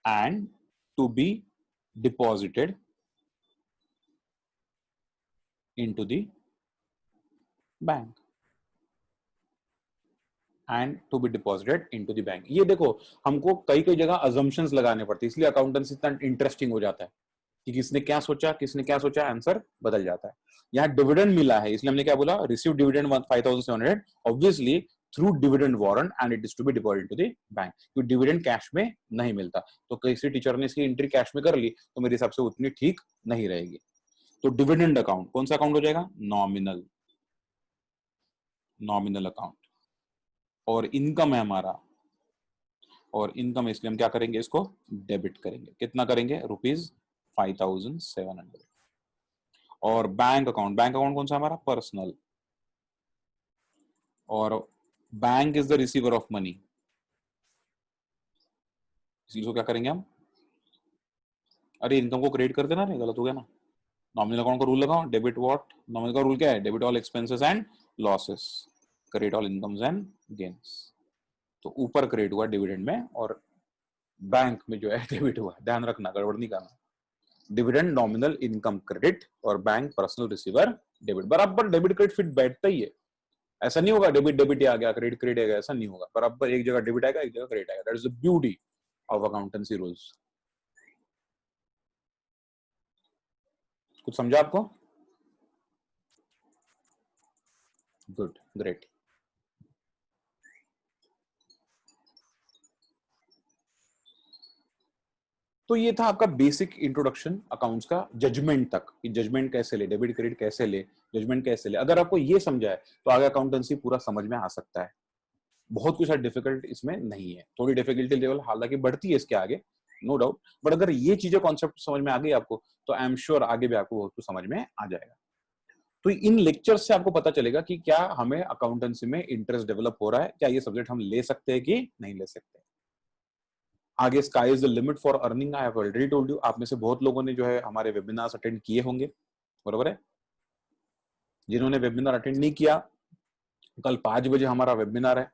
and to be deposited into the bank and to be deposited into the bank। ये देखो हमको कई कई जगह assumptions लगाने पड़ते हैं, इसलिए अकाउंटेंसी इतना इंटरेस्टिंग हो जाता है कि किसने क्या सोचा, आंसर बदल जाता है। यहाँ डिविडेंड मिला है इसलिए हमने क्या बोला, receive dividend 5700 obviously through dividend warrant and it is to be deposited to the bank, क्योंकि डिविडेंड कैश में नहीं मिलता। तो किसी टीचर ने इसकी एंट्री कैश में कर ली तो मेरे हिसाब से उतनी ठीक नहीं रहेगी। तो डिविडेंड अकाउंट कौन सा अकाउंट हो जाएगा? Nominal account. और इनकम है हमारा, और इनकम इसलिए हम क्या करेंगे, इसको डेबिट करेंगे। कितना करेंगे? ₹5700। और बैंक अकाउंट कौन सा हमारा? पर्सनल। और bank is the receiver of money, इसलिए क्या करेंगे हम? अरे इनकम को क्रेडिट कर देना, नहीं गलत हो गया ना। नॉमिनल अकाउंट का रूल लगाओ, डेबिट व्हाट, नॉमिनल का रूल क्या है? Debit all expenses and losses, credit all incomes and gains. तो ऊपर क्रेडिट हुआ डिविडेंड में और बैंक में जो है डेबिट हुआ, ध्यान रखना, गड़बड़ नहीं करना। डिविडेंड नॉमिनल इनकम क्रेडिट और बैंक पर्सनल रिसीवर डेबिट, बराबर डेबिट क्रेडिट फिट बैठता ही है। ऐसा नहीं होगा डेबिट डेबिट आ गया, क्रेडिट क्रेडिट आ गया, ऐसा नहीं होगा। बराबर एक जगह डेबिट आएगा, एक जगह क्रेडिट आएगा। That is the beauty of accountancy rules. कुछ समझा आपको? Good, great. तो ये था आपका बेसिक इंट्रोडक्शन अकाउंट्स का, जजमेंट तक, कि जजमेंट कैसे ले, डेबिट क्रेडिट कैसे ले, जजमेंट कैसे ले। अगर आपको ये समझा है तो आगे अकाउंटेंसी पूरा समझ में आ सकता है। बहुत कुछ डिफिकल्ट इसमें नहीं है, थोड़ी डिफिकल्टी लेवल हालांकि बढ़ती है इसके आगे, नो डाउट, बट अगर ये चीजें कॉन्सेप्ट समझ में आ गई आपको तो आई एम श्योर आगे भी आपको बहुत कुछ समझ में आ जाएगा। तो इन लेक्चर्स से आपको पता चलेगा कि क्या हमें अकाउंटेंसी में इंटरेस्ट डेवलप हो रहा है, क्या ये सब्जेक्ट हम ले सकते हैं कि नहीं ले सकते। आगे sky is the limit for earning, I have already told you. आप में से बहुत लोगों ने जो है हमारे वेबिनार्स अटेंड किए होंगे, बराबर है? जिन्होंने वेबिनार अटेंड नहीं किया, कल 5 बजे हमारा वेबिनार है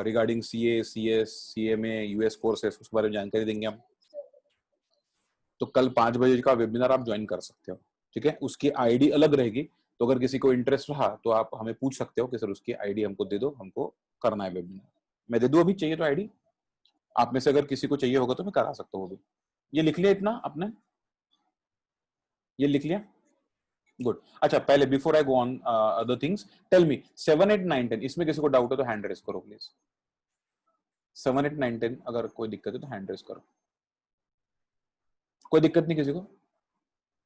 regarding CA, CS, CMA, US courses, उसके बारे में जानकारी देंगे हम। तो कल 5 बजे का वेबिनार आप ज्वाइन कर सकते हो, ठीक है? उसकी आईडी अलग रहेगी, तो अगर किसी को इंटरेस्ट रहा तो आप हमें पूछ सकते हो कि सर उसकी आईडी हमको दे दो, हमको करना है वेबिनार। मैं दे दूं अभी, चाहिए तो आईडी? आप में से अगर किसी को चाहिए होगा तो मैं करा सकता हूँ वो भी। ये लिख लिया इतना आपने? ये लिख लिया? गुड। अच्छा, पहले before I go on other things, tell me 7, 8, 9, 10 इसमें किसी को डाउट है तो हैंड रेज करो प्लीज। 7, 8, 9, 10 अगर कोई दिक्कत है तो हैंड रेज करो। कोई दिक्कत नहीं किसी को?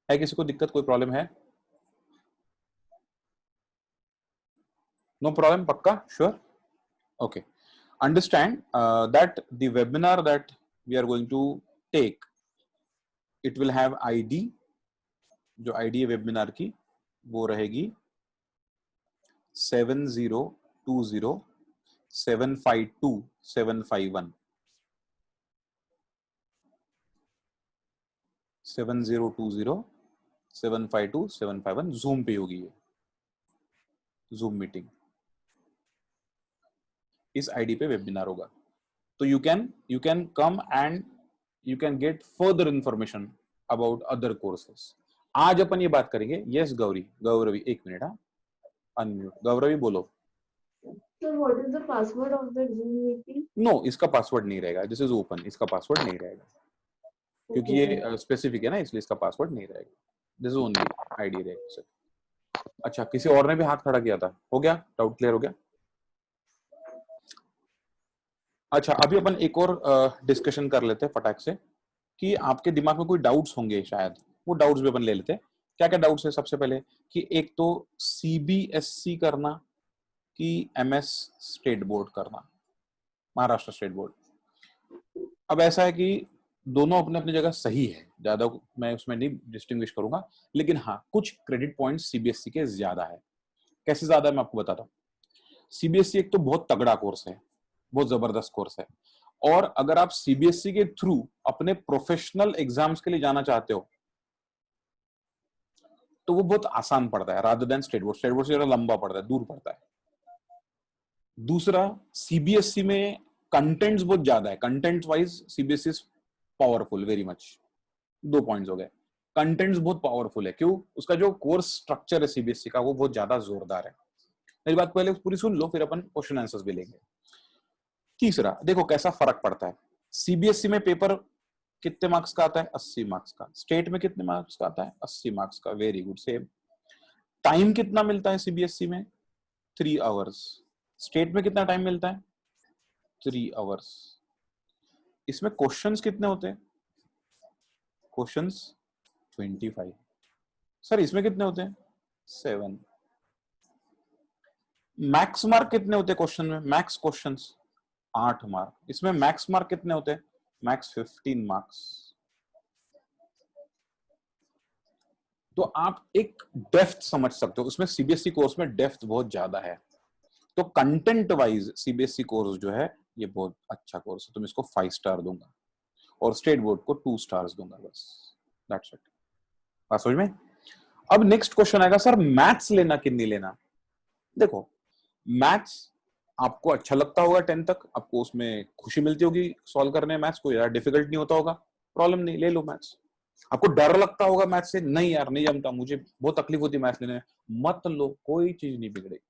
है किसी को दिक्कत, कोई प्रॉब्लम है? नो प्रॉब्लम, पक्का? Sure? Okay. Understand that the webinar that we are going to take, it will have ID, जो ID है वेबिनार की वो रहेगी 7020752751 7020752751 जूम पे होगी ये, जूम मीटिंग। इस आईडी पे वेबिनार होगा, तो you can come and you can get further information about other courses. आज अपन ये बात करेंगे। यस गौरवी, एक मिनट, हाँ, अनम्यूट। गौरवी बोलो। So what is the password of the Zoom meeting? No, इसका पासवर्ड नहीं रहेगा, दिस इज ओपन, इसका पासवर्ड नहीं रहेगा क्योंकि ये स्पेसिफिक है ना, इसलिए इसका पासवर्ड नहीं रहेगा। दिस इज ओनली आईडी रहेगा। अच्छा, किसी और ने भी हाथ खड़ा किया था, हो गया? डाउट क्लियर हो गया? अच्छा, अभी अपन एक और डिस्कशन कर लेते हैं फटाक से कि आपके दिमाग में कोई डाउट्स होंगे शायद, वो डाउट्स भी अपन ले लेते हैं। क्या क्या डाउट्स है? सबसे पहले कि एक तो सीबीएसई करना कि एमएस स्टेट बोर्ड करना, महाराष्ट्र स्टेट बोर्ड। अब ऐसा है कि दोनों अपने अपनी जगह सही है, ज्यादा मैं उसमें नहीं डिस्टिंग्विश करूंगा, लेकिन हाँ कुछ क्रेडिट पॉइंट्स सीबीएसई के ज्यादा है। कैसे ज्यादा है मैं आपको बताता हूँ। सीबीएसई एक तो बहुत तगड़ा कोर्स है, बहुत जबरदस्त कोर्स है, और अगर आप सीबीएसई के थ्रू अपने प्रोफेशनल एग्जाम्स के लिए जाना चाहते हो तो वो बहुत आसान पड़ता है rather than state board. State board से ज्यादा लंबा पड़ता है, दूर पड़ता है। दूसरा, सीबीएसई में कंटेंट्स बहुत ज्यादा है, content wise CBSE is powerful very much. 2 points हो गए। कंटेंट्स बहुत पावरफुल है, क्यों? उसका जो कोर्स स्ट्रक्चर है सीबीएसई का वो बहुत ज्यादा जोरदार है। मेरी बात पहले पूरी सुन लो, फिर अपन क्वेश्चन आंसर्स भी लेंगे। तीसरा, देखो कैसा फर्क पड़ता है। सीबीएसई में पेपर कितने मार्क्स का आता है? 80 मार्क्स का। स्टेट में कितने मार्क्स का आता है? 80 मार्क्स का। Very good, same. टाइम कितना मिलता है सीबीएसई में? 3 आवर्स। स्टेट में कितना टाइम मिलता है? 3 आवर्स। इसमें क्वेश्चंस कितने होते हैं? क्वेश्चंस 25। सर इसमें कितने होते हैं? 7। मैक्स मार्क कितने होते हैं क्वेश्चन में? Max questions 8 mark. इसमें मैक्स मार्क कितने होते हैं? Max 15 marks. तो आप एक डेप्थ समझ सकते हो, उसमें सीबीएसई कोर्स में डेप्थ बहुत ज्यादा है। तो कंटेंट वाइज सीबीएसई कोर्स जो है ये बहुत अच्छा कोर्स है, तो मैं इसको 5 स्टार दूंगा और स्टेट बोर्ड को 2 स्टार्स दूंगा, बस। That's it. बात समझ में? अब नेक्स्ट क्वेश्चन आएगा, सर मैथ्स लेना कि नहीं लेना? देखो, मैथ्स आपको अच्छा लगता होगा 10 तक, आपको उसमें खुशी मिलती होगी सॉल्व करने में, मैथ्स को यार डिफिकल्ट नहीं होता होगा, प्रॉब्लम नहीं, ले लो मैथ्स। आपको डर लगता होगा मैथ्स से, नहीं यार नहीं जमता, मुझे बहुत तकलीफ होती है मैथ्स लेने में, मत लो, कोई चीज नहीं बिगड़ेगी।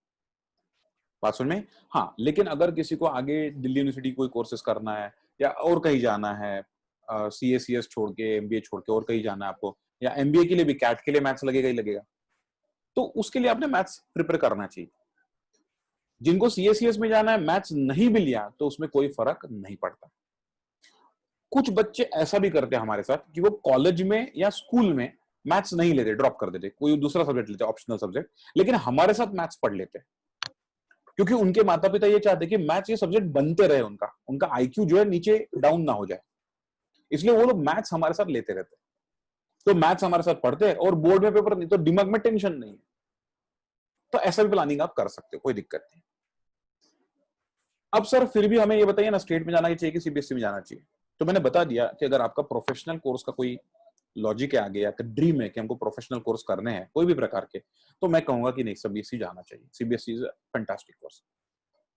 बात सुन में? हाँ, लेकिन अगर किसी को आगे दिल्ली यूनिवर्सिटी कोई कोर्सेज करना है या और कहीं जाना है, सीएसीएस छोड़ के, एमबीए छोड़ के और कहीं जाना है आपको, या एमबीए के लिए भी कैट के लिए मैथ्स लगेगा ही लगेगा, तो उसके लिए आपने मैथ्स प्रिपेयर करना चाहिए। जिनको सीएसीएस में जाना है, मैथ्स नहीं भी लिया तो उसमें कोई फर्क नहीं पड़ता। कुछ बच्चे ऐसा भी करते हैं हमारे साथ कि वो कॉलेज में या स्कूल में मैथ्स नहीं लेते, ड्रॉप कर देते, कोई दूसरा सब्जेक्ट लेते, ऑप्शनल सब्जेक्ट, लेकिन हमारे साथ मैथ्स पढ़ लेते हैं, क्योंकि उनके माता पिता ये चाहते कि मैथ्स ये सब्जेक्ट बनते रहे, उनका आईक्यू जो है नीचे डाउन ना हो जाए, इसलिए वो लोग मैथ्स हमारे साथ लेते रहते हैं। तो मैथ्स हमारे साथ पढ़ते हैं और बोर्ड में पेपर नहीं, तो दिमाग में टेंशन नहीं है। तो ऐसा भी प्लानिंग आप कर सकते हो, कोई दिक्कत नहीं। अब सर फिर भी हमें ये बताइए ना, स्टेट में जाना चाहिए कि सीबीएसई में जाना चाहिए? तो मैंने बता दिया कि अगर आपका प्रोफेशनल कोर्स का कोई लॉजिक है आगे, या ड्रीम है कि हमको प्रोफेशनल कोर्स करने हैं कोई भी प्रकार के, तो मैं कहूंगा कि नहीं, सीबीएसई जाना चाहिए। CBSE is a fantastic course.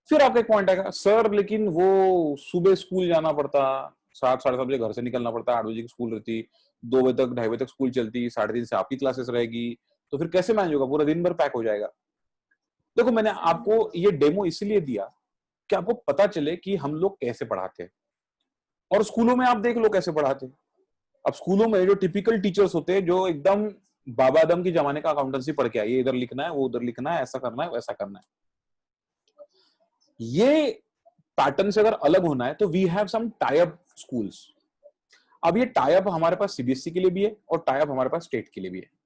फिर आपका एक पॉइंट आएगा, सर लेकिन वो सुबह स्कूल जाना पड़ता, 7 साढ़े 7 बजे घर से निकलना पड़ता, 8 बजे की स्कूल रहती, 2 बजे तक 2:30 बजे तक स्कूल चलती, 3:30 से आपकी क्लासेस रहेगी, तो फिर कैसे मैनेज होगा? पूरा दिन भर पैक हो जाएगा। देखो, मैंने आपको ये डेमो इसलिए दिया कि आपको पता चले कि हम लोग कैसे पढ़ाते हैं, और स्कूलों में आप देख लो कैसे पढ़ाते हैं। अब स्कूलों में जो टिपिकल टीचर्स होते हैं, जो एकदम बाबा आदम के जमाने का अकाउंटेंसी पढ़ के आए, ये इधर लिखना है, वो उधर लिखना है, ऐसा करना है, वैसा करना है, ये पैटर्न से अगर अलग होना है तो we have some tie up schools. अब ये टाई अप हमारे पास सीबीएसई के लिए भी है और टाई अप हमारे पास स्टेट के लिए भी है।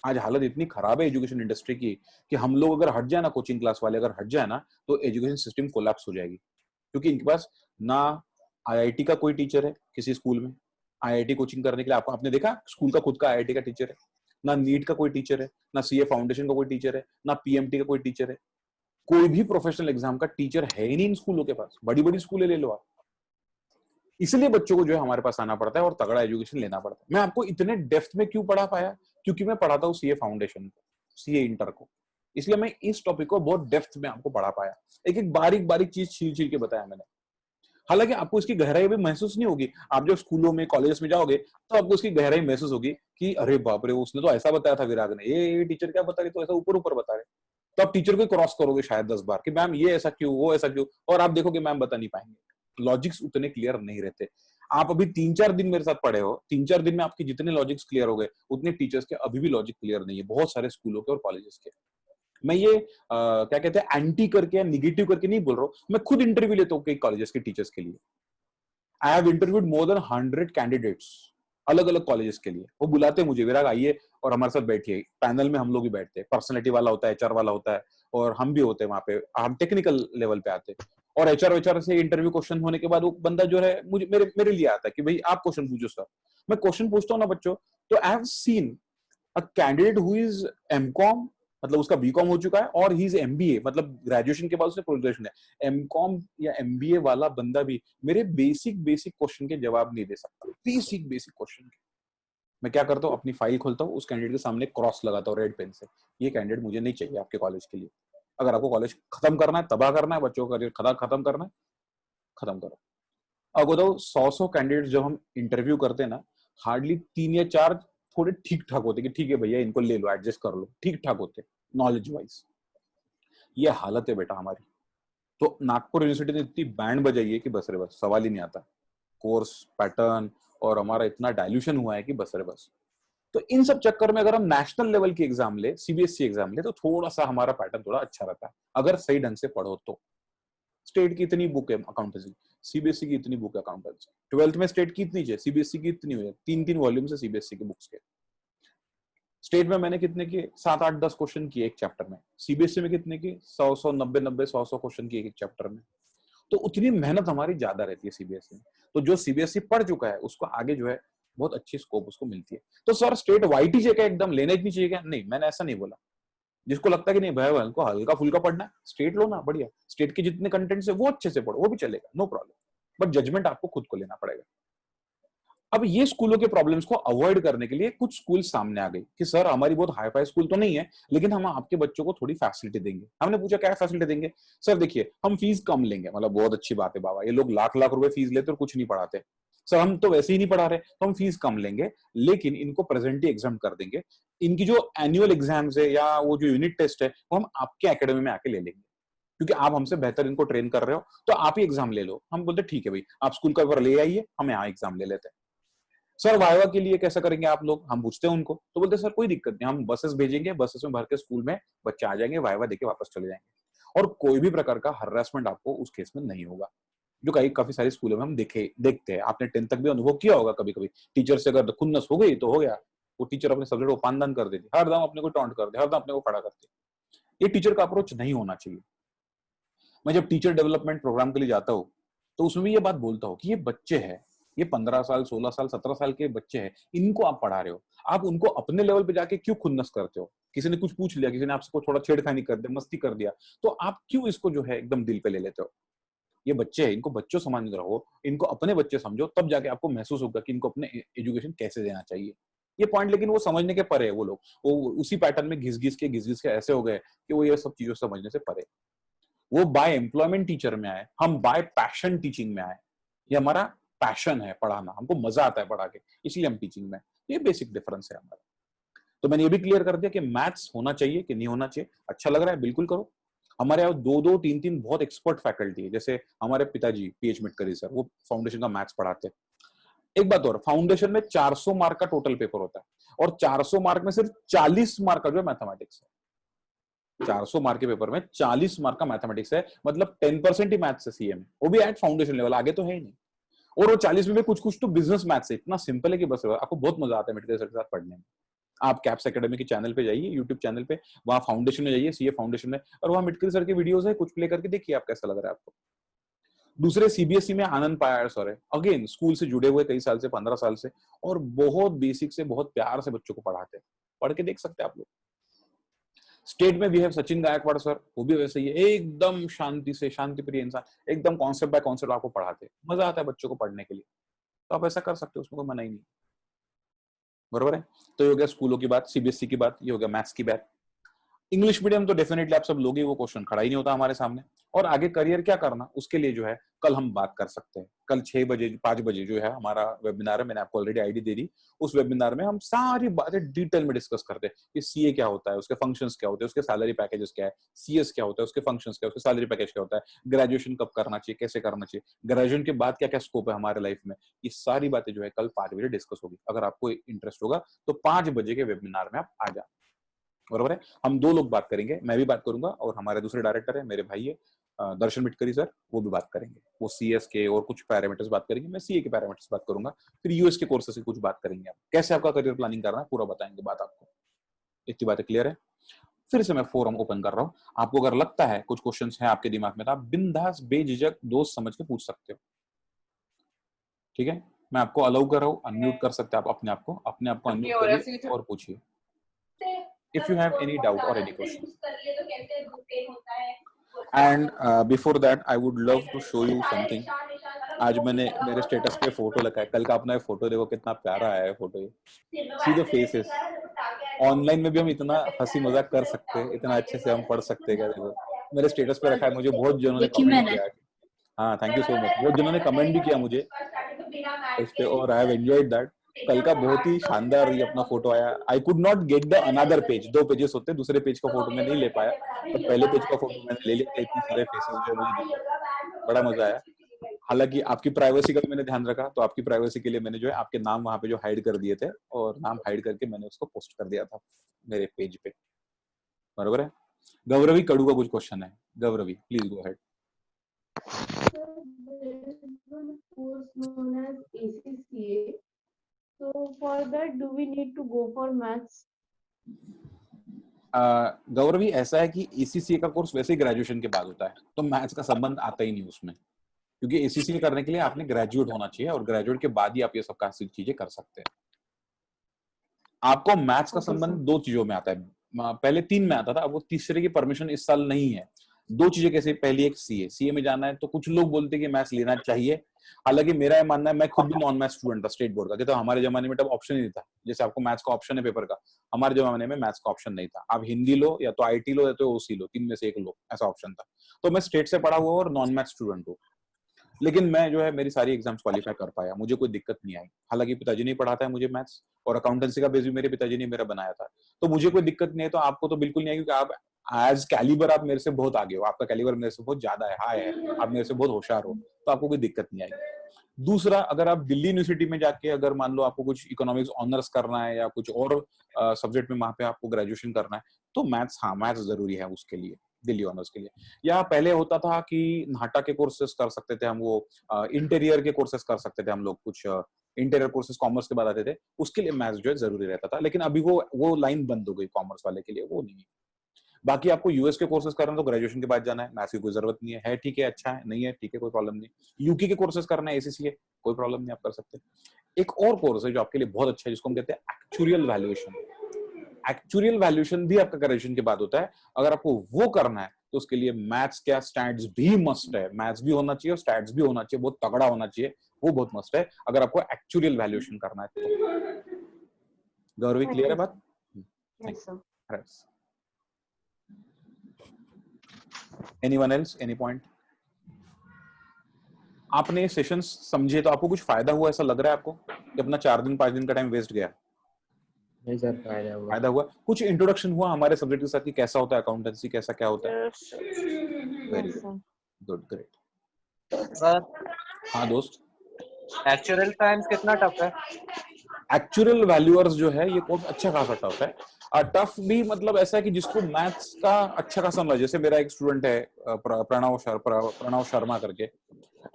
आज हालत इतनी खराब है एजुकेशन इंडस्ट्री की कि हम लोग अगर हट जाए ना, कोचिंग क्लास वाले अगर हट जाए ना, तो एजुकेशन सिस्टम कोलैप्स हो जाएगी, क्योंकि इनके पास ना आईआईटी का कोई टीचर है किसी स्कूल में आईआईटी कोचिंग करने के लिए। आपने देखा स्कूल का खुद का आईआईटी का टीचर है? ना नीट का कोई टीचर है, ना सीए फाउंडेशन का कोई टीचर है, ना पीएमटी का कोई टीचर है, कोई भी प्रोफेशनल एग्जाम का टीचर है ही नहीं इन स्कूलों के पास। बड़ी बड़ी स्कूलें ले लो आप। इसलिए बच्चों को जो है हमारे पास आना पड़ता है और तगड़ा एजुकेशन लेना पड़ता है। मैं आपको इतने डेप्थ में क्यों पढ़ा पाया? क्योंकि मैं पढ़ाता हूँ सीए फाउंडेशन को, सीए इंटर को, इसलिए मैं इस टॉपिक को बहुत डेप्थ में आपको पढ़ा पाया। एक एक बारीक बारीक चीज छील छील के बताया मैंने। हालांकि आपको इसकी गहराई भी महसूस नहीं होगी। आप जब स्कूलों में कॉलेज में जाओगे तो आपको इसकी गहराई महसूस होगी कि अरे बाप रे, उसने तो ऐसा बताया था विराग ने, ये टीचर क्या बता रही, तो ऐसा ऊपर ऊपर बता रहे। तो आप टीचर को क्रॉस करोगे शायद 10 बार कि मैम ये ऐसा क्यों, वो ऐसा क्यों, और आप देखोगे मैम बता नहीं पाएंगे। लॉजिक्स उतने क्लियर नहीं रहते। आप अभी 3-4 दिन मेरे साथ पढ़े हो, 3-4 दिन में आपके जितने लॉजिक्स क्लियर हो गए, उतने टीचर्स के अभी भी लॉजिक क्लियर नहीं है, बहुत सारे स्कूलों के और कॉलेजेस के। मैं ये क्या कहते हैं एंटी करके या निगेटिव करके नहीं बोल रहा हूँ, मैं खुद इंटरव्यू लेता हूँ कई कॉलेजेस के टीचर्स के लिए। I have interviewed more than 100 candidates अलग अलग कॉलेजेस के लिए। वो बुलाते हैं मुझे, विराग आइए और हमारे साथ बैठिए, पैनल में हम लोग भी बैठते हैं, पर्सनैलिटी वाला होता है, एचआर वाला होता है, और हम भी होते हैं वहां पे, हम टेक्निकल लेवल पे आते हैं। और एचआर से इंटरव्यू क्वेश्चन होने के बाद वो बंदा जो है मुझे मेरे लिए आता है कि भाई आप क्वेश्चन पूछो सर। मैं क्वेश्चन पूछता हूँ ना बच्चों, तो I have seen a candidate who is MCom, मतलब उसका बीकॉम हो चुका है, और ही इज एमबीए, मतलब ग्रेजुएशन के बाद उसने पोस्ट ग्रेजुएशन है, एमकॉम या एमबीए वाला बंदा भी मेरे बेसिक क्वेश्चन के जवाब नहीं दे सकता। बेसिक क्वेश्चन के मैं क्या करता हूँ, अपनी फाइल खोलता हूँ, उस कैंडिडेट के सामने क्रॉस लगाता हूँ रेड पेन से, ये कैंडिडेट मुझे नहीं चाहिए आपके कॉलेज के लिए। अगर आपको कॉलेज खत्म करना है, तबाह करना है, बच्चों का करियर खत्म करना है, खत्म करो। अब बताओ 100 कैंडिडेट जब हम इंटरव्यू करते हैं ना, हार्डली 3 या 4 थोड़े ठीक ठाक होते कि ठीक है भैया इनको ले लो, एडजस्ट कर लो, ठीक ठाक होते नॉलेज वाइज। ये हालत है बेटा हमारी। तो नागपुर यूनिवर्सिटी ने इतनी बैंड बजाई है कि बस रे बस, सवाल ही नहीं आता। कोर्स पैटर्न और हमारा इतना डायल्यूशन हुआ है कि बस रे बस। तो इन सब चक्कर में अगर हम नेशनल लेवल की एग्जाम ले, सीबीएसई एग्जाम ले, तो थोड़ा सा हमारा पैटर्न थोड़ा अच्छा रहता है अगर सही ढंग से पढ़ो तो। स्टेट की इतनी बुक है अकाउंटेंसी, सीबीएसई की इतनी बुक है अकाउंटेंसी, 12th में स्टेट की इतनी है, सीबीएसई की इतनी हुई है, 3 वॉल्यूम से सीबीएसई की बुक्स के। स्टेट में मैंने कितने किए, 7-8-10 क्वेश्चन किए एक चैप्टर में, सीबीएसई में कितने किए, 100-100 क्वेश्चन किए एक चैप्टर में। तो उतनी मेहनत हमारी ज्यादा रहती है सीबीएसई में। तो जो सीबीएसई पढ़ चुका है उसको आगे जो है बहुत अच्छी स्कोप उसको मिलती है। तो सर स्टेट वाइट ही का एकदम लेना ही नहीं चाहिए क्या? नहीं, मैंने ऐसा नहीं बोला। जिसको लगता है कि नहीं भाई को हल्का फुल्का पढ़ना है, स्टेट लो ना, बढ़िया, स्टेट के जितने कंटेंट्स है वो अच्छे से पढ़ो, वो भी चलेगा, नो प्रॉब्लम, बट जजमेंट आपको खुद को लेना पड़ेगा। अब ये स्कूलों के प्रॉब्लम्स को अवॉइड करने के लिए कुछ स्कूल सामने आ गई कि सर हमारी बहुत हाई फाई स्कूल तो नहीं है, लेकिन हम आपके बच्चों को थोड़ी फैसिलिटी देंगे। हमने पूछा क्या फैसिलिटी देंगे? सर देखिए हम फीस कम लेंगे। मतलब बहुत अच्छी बात है बाबा, ये लोग लाख लाख रुपए फीस लेते और कुछ नहीं पढ़ाते। सर हम तो वैसे ही नहीं पढ़ा रहे, तो हम फीस कम लेंगे, लेकिन इनको प्रेजेंटली एग्जाम कर देंगे। इनकी जो एनुअल एग्जाम्स है या वो जो यूनिट टेस्ट है वो हम आपके एकेडमी में आके ले लेंगे, क्योंकि आप हमसे बेहतर इनको ट्रेन कर रहे हो, तो आप ही एग्जाम ले लो। हम बोलते ठीक है भाई, आप स्कूल का पेपर ले आइए, हम यहाँ एग्जाम ले लेते हैं। सर वाइवा के लिए कैसा करेंगे आप लोग? हम पूछते हैं उनको, तो बोलते सर कोई दिक्कत नहीं, हम बसेस भेजेंगे, बसेस में भर के स्कूल में बच्चे आ जाएंगे, वाइवा देके वापस चले जाएंगे, और कोई भी प्रकार का हरासमेंट आपको उस केस में नहीं होगा। जो काफी सारे स्कूलों में हम देखते हैं, आपने 10th तक भी अनुभव किया होगा। कभी कभी टीचर से अगर खुन्नस हो गई तो हो गया, वो टीचर अपने सब्जेक्ट को पानदान कर देती, हरदम अपने को टॉन्ट कर दे, हरदम अपने को खड़ा करती। ये टीचर का अप्रोच नहीं होना चाहिए। मैं जब टीचर डेवलपमेंट प्रोग्राम के लिए जाता हूँ तो उसमें भी ये बात बोलता हूँ कि ये बच्चे हैं, ये 15 साल 16 साल 17 साल के बच्चे हैं, इनको आप पढ़ा रहे हो, आप उनको अपने लेवल पे जाके क्यों खुन्नस करते हो? किसी ने कुछ पूछ लिया, किसी ने आपसे थोड़ा छेड़खानी कर दिया, मस्ती कर दिया, तो आप क्यों इसको जो है एकदम दिल पे ले लेते हो? ये बच्चे हैं, इनको बच्चों समान रहो, इनको अपने बच्चे समझो, तब जाके आपको महसूस होगा कि इनको अपने एजुकेशन कैसे देना चाहिए। ये पॉइंट लेकिन वो समझने के परे है। वो लोग वो उसी पैटर्न में घिस घिस के ऐसे हो गए कि वो ये सब चीजों समझने से परे। वो बाय एम्प्लॉयमेंट टीचर में आए, हम बाय पैशन टीचिंग में आए। ये हमारा पैशन है पढ़ाना, हमको मजा आता है पढ़ा के, इसलिए हम टीचिंग में। ये बेसिक डिफरेंस है हमारा। तो मैंने ये भी क्लियर कर दिया कि मैथ्स होना चाहिए कि नहीं होना चाहिए। अच्छा लग रहा है बिल्कुल करो। हमारे यहाँ 2-2 3-3 बहुत एक्सपर्ट फैकल्टी है। जैसे हमारे पिताजी पीएच मिटकरी सर, वो फाउंडेशन का मैथ्स पढ़ाते हैं। एक बात और, फाउंडेशन में 400 मार्क का टोटल पेपर होता है, और 400 मार्क में सिर्फ 40 मार्क का जो है मैथमेटिक्स है। 400 मार्क के पेपर में 40 मार्क का मैथमेटिक्स है, मतलब 10% ही मैथ्स है सीए में, वो भी एट फाउंडेशन लेवल, आगे तो है ही नहीं। और वो 40 में भी कुछ तो बिजनेस मैथ्स है। इतना सिंपल है कि बस आपको बहुत मजा आता है मिटकरी सर के साथ पढ़ने में। आप कैप्स एकेडमी के चैनल पे जाइए, यूट्यूब चैनल पे, वहां फाउंडेशन में जाइए, सीए फाउंडेशन में, और वहां मिटकरी सर के वीडियोस है, कुछ प्ले करके देखिए आप कैसा लग रहा है आपको। दूसरे सीबीएसई में आनंद पायार सर है, अगेन स्कूल से जुड़े हुए कई साल से, 15 साल से, और बहुत बेसिक से बहुत प्यार से बच्चों को पढ़ाते हैं। पढ़ के देख सकते हैं आप लोग। स्टेट में भी है सचिन गायकवाड़ सर, वो भी वैसे ही है, एकदम शांति से, शांति प्रिय इंसान, एकदम कॉन्सेप्ट बाय कॉन्सेप्ट आपको पढ़ाते हैं। मजा आता है बच्चों को पढ़ने के लिए, तो आप ऐसा कर सकते हो, उसमें कोई मना ही नहीं। बरोबर है? तो ये हो गया स्कूलों की बात, सीबीएसई की बात, ये हो गया मैथ्स की बात। इंग्लिश मीडियम तो डेफिनेटली आप सब लोग ही, वो क्वेश्चन खड़ा ही नहीं होता हमारे सामने। और आगे करियर क्या करना, उसके लिए जो है कल हम बात कर सकते हैं। कल 6 बजे 5 बजे जो है हमारा वेबिनार है, मैंने आपको ऑलरेडी आईडी दे दी। उस वेबिनार में हम सारी बातें डिटेल में डिस्कस करते हैं कि सीए क्या होता है, उसके फंक्शंस क्या होते हैं, उसके सैलरी पैकेजेस क्या है, सीएस क्या होता है, उसके फंक्शंस क्या है, उसके सैलरी पैकेज क्या होता है, ग्रेजुएशन कब करना चाहिए, कैसे करना चाहिए, ग्रेजुएशन के बाद क्या क्या स्कोप है हमारे लाइफ में। ये सारी बातें जो है कल 5 बजे डिस्कस होगी। अगर आपको इंटरेस्ट होगा तो 5 बजे के वेबिनार में आप आ जाए। बरोबर है। हम 2 लोग बात करेंगे, मैं भी बात करूंगा और हमारे दूसरे डायरेक्टर है, मेरे भाई है दर्शन मिटकरी सर, वो भी बात करेंगे। वो सीएस के और कुछ पैरामीटर्स बात करेंगे, मैं सीए के पैरामीटर्स बात करूंगा, फिर यूएस के कोर्सेज से कुछ बात करेंगे। आप कैसे आपका करियर प्लानिंग करना है पूरा बताएंगे बात आपको। इतनी बातें क्लियर है। फिर से मैं फोरम ओपन कर रहा हूँ, आपको अगर लगता है कुछ क्वेश्चंस हैं आपके दिमाग में तो आप बिंदास बेझिझक दोस्त समझ के पूछ सकते हो, ठीक है। मैं आपको अलाउ कर रहा हूँ, अनम्यूट कर सकते हैं आप अपने आप को अनम्यूट करिए और पूछिए if you have any doubt और any question. And before that I would love to show you something. आज मैंने मेरे स्टेटस पे फोटो लगा है, कल का अपना फोटो देखो कितना प्यारा आया है photo. See the faces, online में भी हम इतना हंसी मजाक कर सकते हैं, इतना अच्छे से हम पढ़ सकते हैं। क्या देखो मेरे स्टेटस पे रखा है, मुझे बहुत जनों ने कमेंट किया है। हाँ थैंक यू सो मच, बहुत जनों ने कमेंट भी किया मुझे इस पे और आई हैव एंजॉयड दैट। कल का बहुत ही शानदार ये अपना फोटो आया। I could not get the another page, 2 pages होते, दूसरे पेज का फोटो मैं नहीं ले पाया, बट पहले पेज का फोटो मैंने ले लिया था। इतने सारे फेसेस जो है मुझे दिखे, बड़ा मजा आया। हालांकि आपकी प्राइवेसी का भी मैंने ध्यान रखा, तो आपकी प्राइवेसी के लिए मैंने जो है आपके नाम वहां पे जो हाइड कर दिए थे और नाम हाइड करके मैंने उसको पोस्ट कर दिया था मेरे पेज पे, बरोबर है। गौरवी कड़ू का कुछ क्वेश्चन है, Gauravi please go ahead. Sir, there is one course known as ACCA. So for that, do we need to go for maths? Gauravi ऐसा है कि एसीसीए का कोर्स वैसे ही ग्रेजुएशन के बाद होता है, तो मैथ्स का संबंध आता ही नहीं उसमें, क्योंकि एसीसीए करने के लिए आपने ग्रेजुएट होना चाहिए और ग्रेजुएट के बाद ही आप ये सब काफी चीजें कर सकते हैं। आपको मैथ्स का संबंध 2 चीजों में आता है, पहले 3 में आता था, अब वो तीसरे की परमिशन इस साल नहीं है। 2 चीजें कैसे, पहली एक सीए में जाना है, तो कुछ लोग बोलते हैं कि मैथ्स लेना चाहिए। हालांकि मेरा ये मानना है, मैं खुद भी नॉन मैथ्स स्टूडेंट था स्टेट बोर्ड का, कि तो हमारे जमाने में तब ऑप्शन ही नहीं था, जैसे आपको मैथ्स का ऑप्शन है पेपर का, हमारे जमाने में मैथ्स का ऑप्शन नहीं था। आप हिंदी लो या तो आईटी लो या तो ओसी लो, 3 में से एक लो, ऐसा ऑप्शन था। तो मैं स्टेट से पढ़ा हुआ और नॉन मैथ्स स्टूडेंट हूँ, लेकिन मैं जो है मेरी सारी एग्जाम्स क्वालिफाई कर पाया, मुझे कोई दिक्कत नहीं आई। हालांकि पिताजी ने पढ़ाता है मुझे मैथ्स, और अकाउंटेंसी का बेस भी मेरे पिताजी ने मेरा बनाया था, तो मुझे कोई दिक्कत नहीं है। तो आपको तो बिल्कुल नहीं है, क्योंकि आप एज कैलिबर आप मेरे से बहुत आगे हो, आपका कैलिबर मेरे से बहुत ज्यादा है, हाई है, आप मेरे से बहुत होशियार हो, तो आपको कोई दिक्कत नहीं आएगी। दूसरा, अगर आप दिल्ली यूनिवर्सिटी में जाके अगर मान लो आपको कुछ इकोनॉमिक्स ऑनर्स करना है या कुछ और सब्जेक्ट में वहां पे आपको ग्रेजुएशन करना है, तो मैथ्स, हाँ मैथ्स जरूरी है उसके लिए, दिल्ली ऑनर्स के लिए। या पहले होता था कि नाटा के कोर्सेस कर सकते थे हम, वो इंटीरियर के कोर्सेस कर सकते थे हम लोग, कुछ इंटीरियर कोर्सेस कॉमर्स के बाद आते थे, उसके लिए मैथ्स जो है जरूरी रहता था। लेकिन अभी वो लाइन बंद हो गई कॉमर्स वाले के लिए, वो नहीं है। बाकी आपको यूएस के कोर्सेज करना तो ग्रेजुएशन के बाद जाना है, मैथ्स की कोई जरूरत नहीं है ठीक है, अच्छा है, नहीं है ठीक है, कोई प्रॉब्लम नहीं। यूके के कोर्सेज करना है एसीसीए, कोई प्रॉब्लम नहीं, आप कर सकते हैं। एक और कोर्स है जो आपके लिए बहुत अच्छा है, जिसको हम कहते हैं एक्चुरियल वैल्यूएशन। एक्चुरियल वैल्यूएशन भी आपका ग्रेजुएशन के बाद होता है। अगर आपको वो करना है तो उसके लिए मैथ्स क्या स्टैट्स भी मस्ट है, मैथ्स भी होना चाहिए और स्टैट्स भी होना चाहिए, बहुत तगड़ा होना चाहिए, वो बहुत मस्ट है अगर आपको एक्चुरियल वैल्यूएशन करना है तो। गौरवी क्लियर है बात? Yes, sir. Anyone else? Any point? आपने सेशंस समझे तो आपको कुछ फायदा हुआ ऐसा लग रहा है आपको, कि अपना 4 दिन 5 दिन का टाइम वेस्ट गया? नहीं सर, फायदा हुआ। कुछ इंट्रोडक्शन हुआ हमारे सब्जेक्ट के साथ कि कैसा होता है अकाउंटेंसी, कैसा क्या होता है? Very good, great sir. हाँ दोस्त, एक्चुअल टाइम्स कितना टफ है? एक्चुअल वैल्यूअर्स जो है ये कोर्स अच्छा खासा टफ है। टफ भी मतलब ऐसा है कि जिसको मैथ्स का अच्छा खासा नॉलेज, जैसे मेरा एक स्टूडेंट है प्रणव शर्मा करके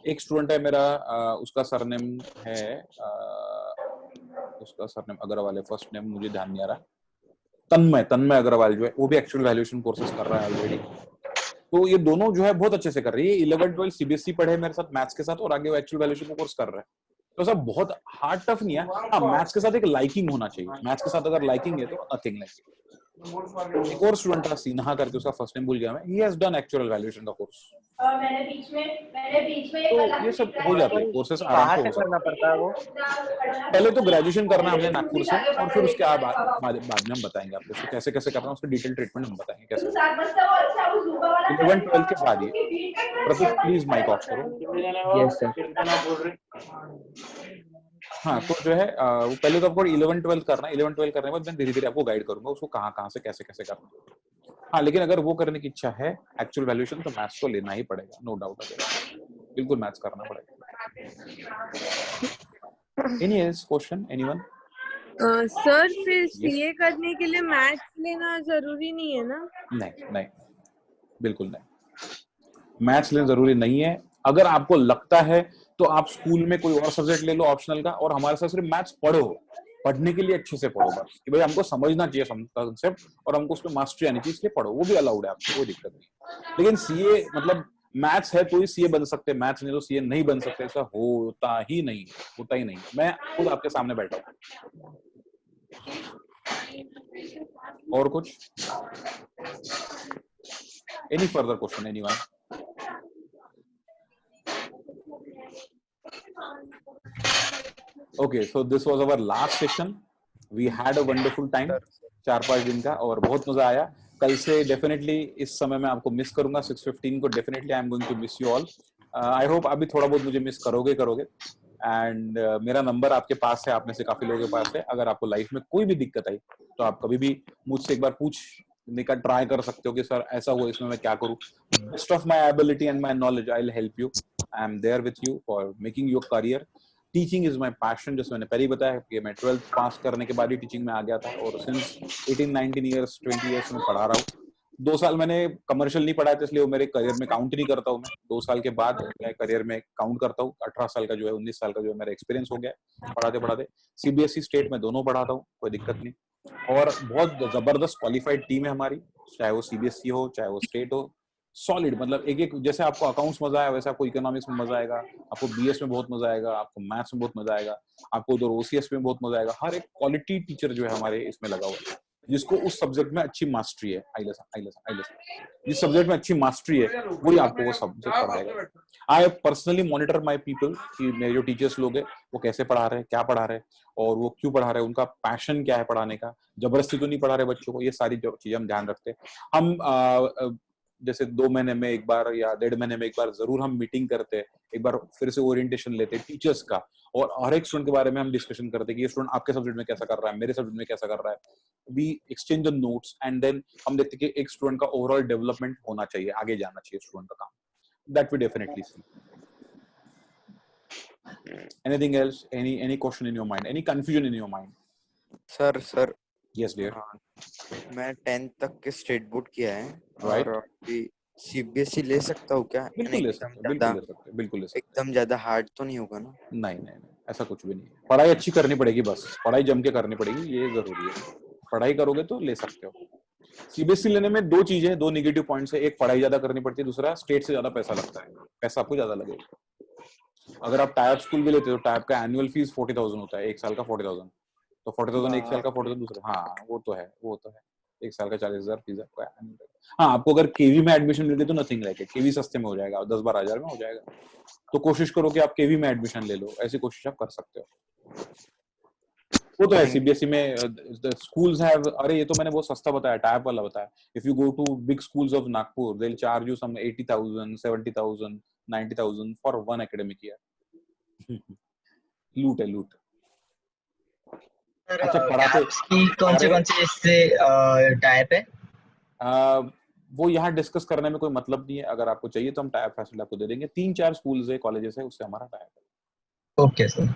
एक स्टूडेंट है मेरा, उसका सरनेम है उसका सरनेम अग्रवाल है, फर्स्ट नेम मुझे ध्यान नहीं आ रहा, तन्मय अग्रवाल जो है, वो भी एक्चुअल वैल्यूएशन कोर्सेज कर रहा है ऑलरेडी। तो ये दोनों जो है बहुत अच्छे से कर रही है। 11-12 सीबीएसई पढ़े मेरे साथ मैथ्स के साथ, और आगे वो एक्चुअल वैल्यूएशन कोर्स कर रहा है। तो सब बहुत हार्ड टफ नहीं है। हाँ, मैथ्स के साथ एक लाइकिंग होना चाहिए, मैथ्स के साथ अगर लाइकिंग है तो नथिंग लाइक। एक और स्टूडेंट था सिन्हा करके, उसका फर्स्ट नेम भूल गया मैं, he has done actual valuation का कोर्स। मैंने बीच में तो ये सब हो जाते हैं कोर्सेस आराम से हो सकते करना पड़ता है वो? हैं। पहले तो ग्रेजुएशन करना हमने नागपुर से, और फिर उसके बाद में हम बताएंगे आपको उसको कैसे कैसे करना है, उसका डिटेल ट्रीटमेंट हम बताएंगे कैसे। 11-12 के बाद ही प्रतीक प्लीज माइक ऑफ करो। Yes sir. हाँ, तो जो है वो पहले तो आपको 11-12 करना है, 11-12 करने के बाद मैं धीरे धीरे आपको गाइड करूंगा उसको कहाँ से कैसे कैसे करना है। हाँ, लेकिन अगर वो करने की इच्छा है एक्चुअल वैल्यूएशन, तो मैथ्स तो लेना ही पड़ेगा, नो डाउट अगर, बिल्कुल मैथ्स करना पड़ेगा। Any question, anyone? सर फिर Yes. सीए करने के लिए मैथ्स लेना जरूरी नहीं है ना? नहीं नहीं, बिल्कुल नहीं, मैथ्स लेना जरूरी नहीं है। अगर आपको लगता है तो आप स्कूल में कोई और सब्जेक्ट ले लो ऑप्शनल का, और हमारे साथ सिर्फ मैथ्स पढ़ो, पढ़ने के लिए अच्छे से पढ़ो बस, कि भाई हमको समझना चाहिए कंसेप्ट और हमको उसमें मास्टरी आनी चाहिए, इसलिए पढ़ो, वो भी अलाउड है, आपको कोई दिक्कत नहीं। लेकिन सीए मतलब मैथ्स है तो ही सीए बन सकते, मैथ्स नहीं तो सीए नहीं बन सकते, ऐसा होता ही नहीं, होता ही नहीं। मैं खुद आपके सामने बैठा हूँ। और कुछ? Any further question anyone? Okay, so this was our last session. We had a wonderful time, 4-5 दिन का, और बहुत मजा आया। कल से डेफिनेटली इस समय मैं आपको मिस करूंगा, 6:15 को definitely I am going to miss you all. I hope अभी थोड़ा बहुत मुझे मिस करोगे। एंड मेरा नंबर आपके पास है, आप में से काफी लोगों के पास है। अगर आपको लाइफ में कोई भी दिक्कत आई तो आप कभी भी मुझसे एक बार पूछने का ट्राई कर सकते हो कि सर ऐसा हुआ, इसमें मैं क्या करूं। Best of my ability and my knowledge I will help you. I am there with you for making your career. Teaching is my passion, जैसे मैंने पहले ही बताया कि मैं 12th पास करने के बाद ही टीचिंग में आ गया था, और सिंस 18-19 ईयर्स 20 ईयर्स में पढ़ा रहा हूँ। 2 साल मैंने कमर्शियल नहीं पढ़ाया था, इसलिए वो मेरे करियर में काउंट नहीं करता हूँ मैं। 2 साल के बाद मैं करियर में काउंट करता हूँ। 18 साल का जो है, 19 साल का जो है मेरा एक्सपीरियंस हो गया पढ़ाते पढ़ाते। सीबीएसई स्टेट में दोनों पढ़ाता हूँ, कोई दिक्कत नहीं। और बहुत जबरदस्त क्वालिफाइड टीम है हमारी, चाहे वो सीबीएसई हो चाहे वो स्टेट हो। सॉलिड, मतलब एक जैसे आपको अकाउंट्स मजा आया वैसे आपको इकोनॉमिक्स में मजा आएगा, आपको बीएस में बहुत मजा आएगा, आपको मैथ्स में बहुत मजा आएगा, आपको उधर ओसीएस में बहुत मजा आएगा। हर एक क्वालिटी टीचर जो है हमारे इसमें लगा हुआ है, जिसको उस सब्जेक्ट में अच्छी मास्टरी है। जिस सब्जेक्ट में अच्छी मास्टरी है वही आपको वो सब्जेक्ट पढ़ाएगा। I personally monitor my people कि मेरे जो टीचर्स लोग हैं वो कैसे पढ़ा रहे हैं, क्या पढ़ा रहे हैं, और वो क्यों पढ़ा रहे हैं, उनका पैशन क्या है पढ़ाने का, जबरदस्ती तो नहीं पढ़ा रहे बच्चों को। ये सारी चीजें हम ध्यान रखते हैं। हम जैसे 2 महीने में एक बार या 1.5 महीने में एक बार जरूर हम मीटिंग करते हैं, एक बार फिर से ओरिएंटेशन लेते हैं टीचर्स का, और हर एक स्टूडेंट के बारे में हम डिस्कशन करते हैं कि ये स्टूडेंट आपके सब्जेक्ट में कैसा कर रहा है, मेरे सब्जेक्ट में कैसा कर रहा है। We exchange the notes and then हम देखते हैं कि एक स्टूडेंट का ओवरऑल डेवलपमेंट होना चाहिए, आगे जाना चाहिए स्टूडेंट का काम। That we definitely see. Anything else, any question in your mind, any confusion in your mind? Sir yes dear. मैं 10th तक के स्टेट बोर्ड किया है, Right. और सीबीएसई ले सकता हूँ क्या? बिल्कुल ले सकते, बिल्कुल ले सकते। एकदम ज्यादा हार्ड तो नहीं होगा ना? नहीं, ऐसा कुछ भी नहीं है। पढ़ाई अच्छी करनी पड़ेगी, बस पढ़ाई जम के करनी पड़ेगी, ये जरूरी है। पढ़ाई करोगे तो ले सकते हो। सीबीएसई लेने में 2 चीजें, 2 नेगेटिव पॉइंट्स है। एक, पढ़ाई ज्यादा करनी पड़ती है, दूसरा स्टेट से ज्यादा पैसा लगता है, पैसा आपको ज्यादा लगेगा। अगर आप टाइप स्कूल भी लेते हो, टाइप का एनुअल फीस 40,000 होता है, एक साल का 40,000। तो 40,000 एक साल का, 40,000 दूसरा। हाँ वो तो है, एक साल का 40,000 फीस आपका। हाँ, आपको अगर केवी में एडमिशन मिल गई तो नथिंग लाइक इट, केवी सस्ते में हो जाएगा, 10-12 हजार में हो जाएगा। तो कोशिश करो कि आप केवी में एडमिशन ले लो, ऐसी कोशिश आप कर सकते हो। वो तो है सीबीएसई में स्कूल्स हैव, अरे ये तो मैंने बहुत सस्ता बताया, टाइप वाला बताया। If you go to big schools of Nagpur, they will charge you some 80,000, 70,000, 90,000 for one academic year. लूट है, लूट। अच्छा, पढ़ाते की कौन से इससे टाइप है? वो यहाँ डिस्कस करने में कोई मतलब नहीं है। अगर आपको चाहिए तो हम टाइप फैसिलिटी आपको दे देंगे। 3-4 स्कूल्स है, कॉलेजेस है, उससे हमारा टाइप है। Okay sir.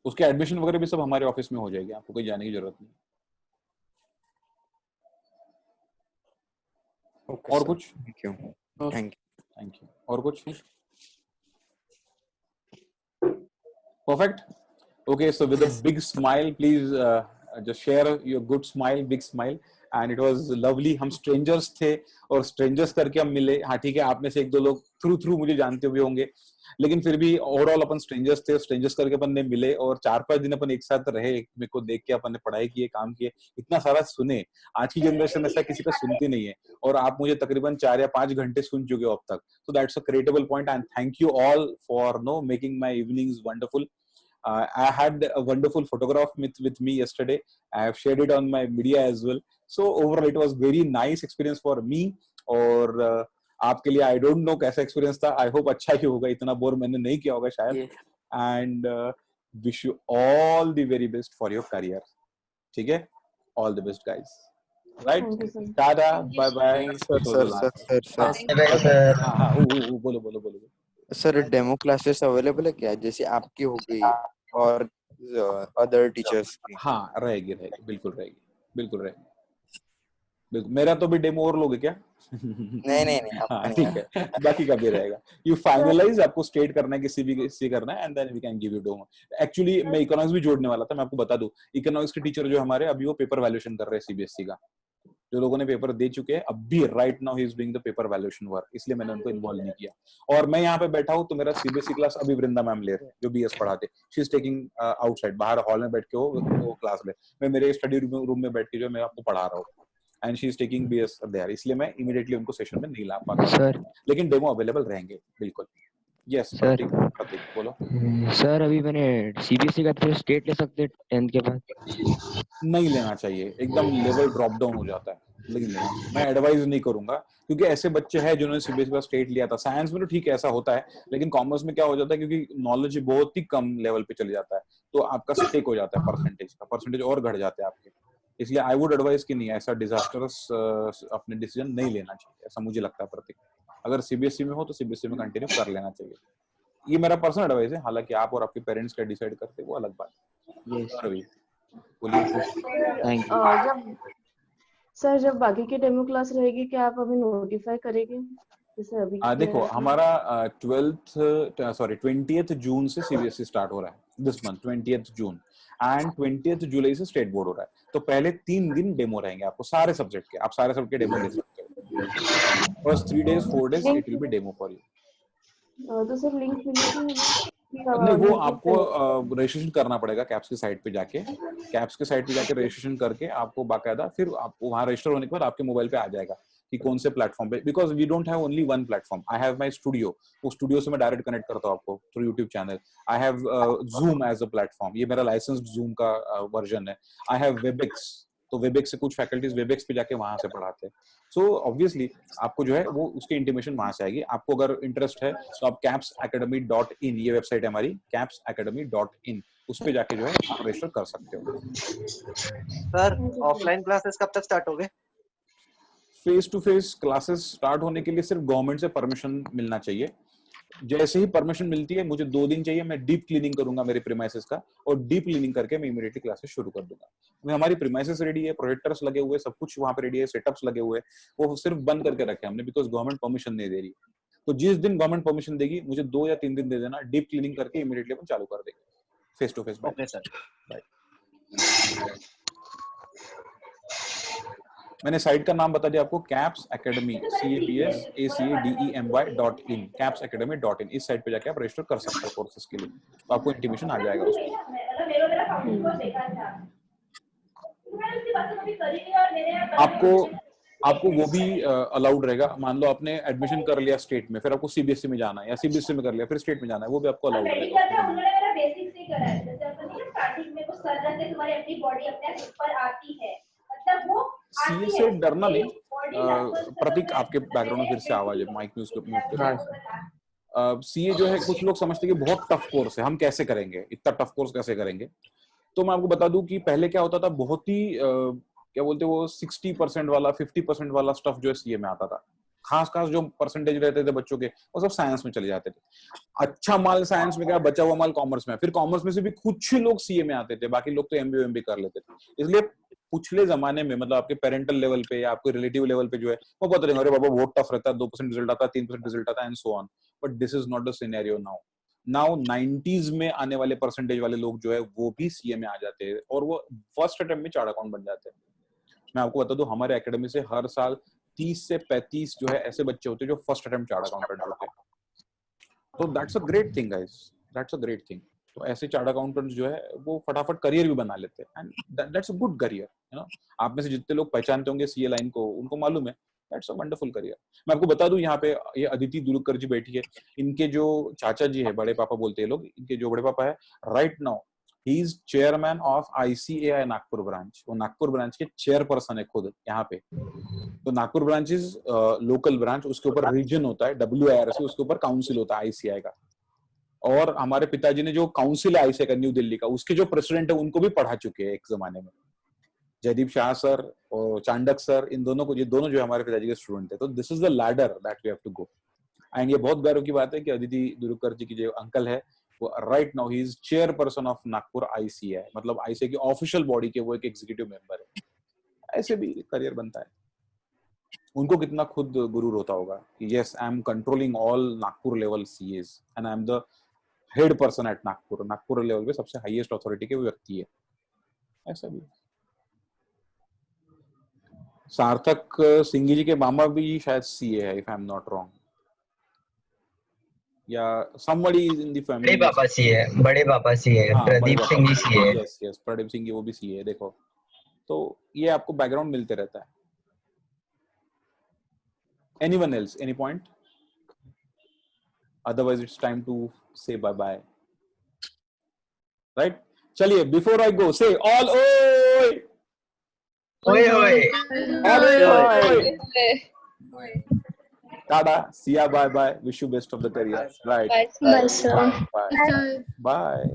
उसके एडमिशन वगैरह भी सब हमारे ऑफिस में हो जाएगी, आपको कहीं जाने की जरूरत नहीं। और कुछ? Thank you. और कुछ? Perfect. Okay, so with a big smile, please just share your good smile, big smile. And it was lovely. हम strangers थे और strangers करके हम मिले। हाँ ठीक है, आप में से 1-2 लोग थ्रू मुझे जानते हुए होंगे, लेकिन फिर भी ओवरऑल अपन strangers थे, strangers करके अपन ने मिले और 4-5 दिन अपन एक साथ रहे। मेरे को देख के अपन ने पढ़ाई की, काम किए, इतना सारा सुने। आज की जनरेशन ऐसा किसी का सुनती नहीं है, और आप मुझे तकरीबन 4 या 5 घंटे सुन चुके हो अब तक। So that's a creditable point, and thank you all for making my evenings wonderful. I had a wonderful photograph with me yesterday. I have shared it on my media as well. So overall, it was very nice experience for me. और आपके लिए I don't know कैसा experience था. I hope अच्छा ही होगा, इतना बोर मैंने नहीं किया होगा शायद. And wish you all the very best for your career. ठीक है? All the best, guys. Right? Tada, bye bye. Sir हाँ, बोलो। सर डेमो क्लासेस अवेलेबल है क्या? जैसे आपकी हो गई और अदर टीचर्स की। हाँ रहेगी रहेगी, बिल्कुल रहेगी, बिल्कुल रहेगी, बिल्कुल। मेरा तो भी डेमो और लोगे क्या? नहीं आपका हाँ नहीं ठीक है, बाकी का भी रहेगा। यू फाइनलाइज, आपको स्टेट करना है किसी भी सी करना है, and then we can give you demo. Actually मैं इकोनॉमिक्स भी जोड़ने वाला था, मैं आपको बता दूं, इकोनॉमिक्स के टीचर जो हमारे अभी वो पेपर वैल्यूएशन कर रहे हैं सीबीएसई का, जो लोगों ने पेपर दे चुके हैं अब भी, right now he is doing the paper valuation work, इसलिए मैंने उनको इन्वॉल्व नहीं किया। और मैं यहाँ पे बैठा हूँ तो मेरा सीबीएसई क्लास अभी वृंदा मैम ले रहे हैं, जो बीएस पढ़ाते, शी इज टेकिंग आउटसाइड, बाहर हॉल में बैठ के वो क्लास ले, मैं मेरे स्टडी रूम में बैठ के जो मैं आपको पढ़ा रहा हूँ, and she is taking BS there, इसलिए मैं इमीडिएटली उनको सेशन में नहीं ला पाता, सर लेकिन डेमो अवेलेबल रहेंगे बिल्कुल। यस सर प्रतीक बोलो। सर अभी मैंने सीबीएसई का तो स्टेट ले सकते 10th के बाद? नहीं लेना चाहिए, एकदम लेवल ड्रॉप डाउन हो जाता है, नहीं लेना चाहिए, मैं एडवाइज नहीं करूंगा, क्योंकि ऐसे बच्चे हैं जिन्होंने सीबीएसई का स्टेट लिया था। साइंस में तो ठीक है ऐसा होता है, लेकिन कॉमर्स में क्या हो जाता है, क्योंकि नॉलेज बहुत ही कम लेवल पे चले जाता है, तो आपका स्टेक हो जाता है, परसेंटेज और घट जाते हैं आपके। इसलिए आई वुड एडवाइस कि नहीं, ऐसा डिजास्टरस अपने डिसीजन नहीं लेना चाहिए, ऐसा मुझे लगता है प्रतीक। अगर सीबीएसई में हो तो सीबीएसई में कंटिन्यू कर लेना चाहिए, ये मेरा पर्सनल एडवाइस है, हालांकि आप और आपके पेरेंट्स क्या डिसाइड करते हैं वो अलग बात है। यस रवि बोलिए। Thank you. जब सर जब बाकी की डेमो क्लास रहेगी क्या आप हमें नोटिफाई करेंगे, जैसे अभी देखो हमारा 20th जून से सीबीएसई स्टार्ट हो रहा है, this month 20th June, and 20th जुलाई से स्टेट बोर्ड हो रहा है, तो पहले 3 दिन डेमो रहेंगे आपको सारे सब्जेक्ट के, आप सारे सब्जेक्ट के डेमो ले सकते हो। First 3 days 4 days it will be demo for you. तो सर लिंक मिलेगी नहीं, वो आपको रजिस्ट्रेशन करना पड़ेगा कैप्स की साइट पे जाके, रजिस्ट्रेशन करके आपको बाकायदा, फिर आपको वहां रजिस्टर होने के बाद आपके मोबाइल पे आ जाएगा कि कौन से प्लेटफॉर्म पे, because we don't have only one platform, I have my studio, वो स्टूडियो से मैं डायरेक्ट कनेक्ट करता हूँ आपको through YouTube channel, I have Zoom as a platform, ये मेरा लाइसेंस्ड जूम का वर्जन है, आई हैव वेबएक्स, तो वेबएक्स से कुछ फैकल्टीज वेबएक्स पे जाके वहां से पढ़ाते हैं, सो ऑब्वियसली आपको जो है वो उसकी इंटीमेशन वहां से आएगी। आपको अगर इंटरेस्ट है तो आप capsacademy.in, ये वेबसाइट है हमारी capsacademy.in, उस पे जाके जो है आप रजिस्टर कर सकते हो। सर ऑफलाइन क्लासेस कब तक स्टार्ट होंगे? Face to face classes start होने के लिए सिर्फ गवर्नमेंट से परमिशन मिलना चाहिए, जैसे ही परमिशन मिलती है, मुझे 2 दिन चाहिए, मैं डीप क्लीनिंग करूंगा मेरे प्रीमाइसेस का, और डीप क्लीनिंग करके मैं इमीडिएटली क्लासेस शुरू कर दूंगा। हमारी प्रीमाइसेस रेडी है, प्रोजेक्टर्स लगे हुए, सब कुछ वहां पे रेडी है, सेटअप्स लगे हुए, वो सिर्फ बंद करके रखे हमने, बिकॉज गवर्नमेंट परमिशन नहीं दे रही। तो जिस दिन गवर्नमेंट परमिशन देगी, मुझे 2 या 3 दिन दे देना, डीप क्लीनिंग करके इमीडिएटली अपन चालू कर देंगे face to face. Okay sir, मैंने साइट का नाम बता दिया आपको, कैप्स एकेडमी, CAPSACADEMY.in, capsacademy.in, इस साइट पे जाके आप रजिस्टर कर सकते हो कोर्सेज के लिए, तो आपको इंटीमेशन आ जाएगा उसमें। आपको वो भी अलाउड रहेगा, मान लो आपने एडमिशन कर लिया स्टेट में, फिर आपको सीबीएसई में जाना है, या सीबीएसई में कर लिया फिर स्टेट में जाना है, वो भी आपको अलाउड रहेगा। सीए से डरना नहीं। प्रतीक आपके बैकग्राउंड में फिर से आवाज है, माइक म्यूट करो। सीए जो है कुछ लोग समझते हैं कि बहुत टफ कोर्स है, हम कैसे करेंगे, इतना टफ कोर्स कैसे करेंगे, तो मैं आपको बता दूं कि पहले क्या होता था, बहुत ही क्या बोलते वो 60% वाला 50% वाला स्टफ जो है सीए में आता था, खास जो परसेंटेज रहते थे बच्चों के, वो सब साइंस में चले जाते थे। अच्छा माल साइंस में गया, बचा हुआ माल कॉमर्स में, फिर कॉमर्स में से भी कुछ लोग सीए में आते थे, बाकी लोग तो एमबीए कर लेते थे। इसलिए पिछले जमाने में, मतलब आपके पेरेंटल लेवल पे या आपके रिलेटिव लेवल पे जो है, वो पता नहीं, अरे बाबा बहुत टफ रहता है, 2% रिजल्ट आता है, 3% रिजल्ट आता है, and so on, but this is not the scenario now 90s में आने वाले परसेंटेज वाले लोग जो है वो भी सीए में आ जाते हैं, और वो फर्स्ट अटेम्प्ट में चार्ट अकाउंट बन जाते हैं। मैं आपको बता दूं, हमारे एकेडमी से हर साल 30 से 35 जो है ऐसे बच्चे होते हैं जो फर्स्ट अटेम्प्ट चार्ट अकाउंटेंट होते हैं, तो that's a great thing guys, that's a great thing. तो ऐसे चार्ट अकाउंटेंट्स जो है वो फटाफट करियर भी बना लेते हैं, and that's a good career, you know. आप में से जितने लोग पहचानते होंगे सीए लाइन को, उनको मालूम है दैट्स अ वंडरफुल करियर। मैं आपको बता दूं, यहाँ पे ये अदिति दुलुकर जी बैठी है, इनके जो चाचा जी है, बड़े पापा बोलते हैं लोग, इनके जो बड़े पापा है, right now he is chairman of ICAI Nagpur branch, वो नागपुर ब्रांच के चेयरपर्सन है खुद यहाँ पे। तो Nagpur branch is local branch, उसके ऊपर रीजन होता है WIRC, उसके ऊपर काउंसिल होता है ICAI का, और हमारे पिताजी ने जो काउंसिल है ICAI का न्यू दिल्ली का, उसके जो प्रेसिडेंट है उनको भी पढ़ा चुके हैं एक जमाने में, जयदीप शाह सर और चांडक सर, इन दोनों को, ये दोनों जो हमारे पिताजी के स्टूडेंट थे। तो this is the ladder that we have to go, and ये बहुत गर्व की बात है कि अदिति दुलुकर जी की जो अंकल है, right now he is chairperson of Nagpur ICA, मतलब ICA की ऑफिशियल बॉडी के वो एक एग्जीक्यूटिव मेंबर है। ऐसे भी करियर बनता है। उनको कितना खुद गुरूर होता होगा कि yes I am controlling all Nagpur level CAs and I am the head person at Nagpur. Nagpur level पे सबसे हाईएस्ट अथॉरिटी के वो व्यक्ति है। ऐसा भी सार्थक सिंह जी के मामा भी शायद CA है, if I am not wrong, या somebody is in the बड़े family। पापा सी है, बड़े पापा सी है, हाँ, प्रदीप सिंह जी सी है। यस यस, प्रदीप सिंह जी वो भी CA है। देखो तो ये आपको बैकग्राउंड मिलते रहता है। Anyone else? Any point? Otherwise, it's time to say bye-bye. Right? चलिए, before I go, say all oi! ओए ओए All oi! Tada, see ya, bye-bye. Wish you best of the career. Right. Bye, sir. Bye. Bye. Sir. Bye.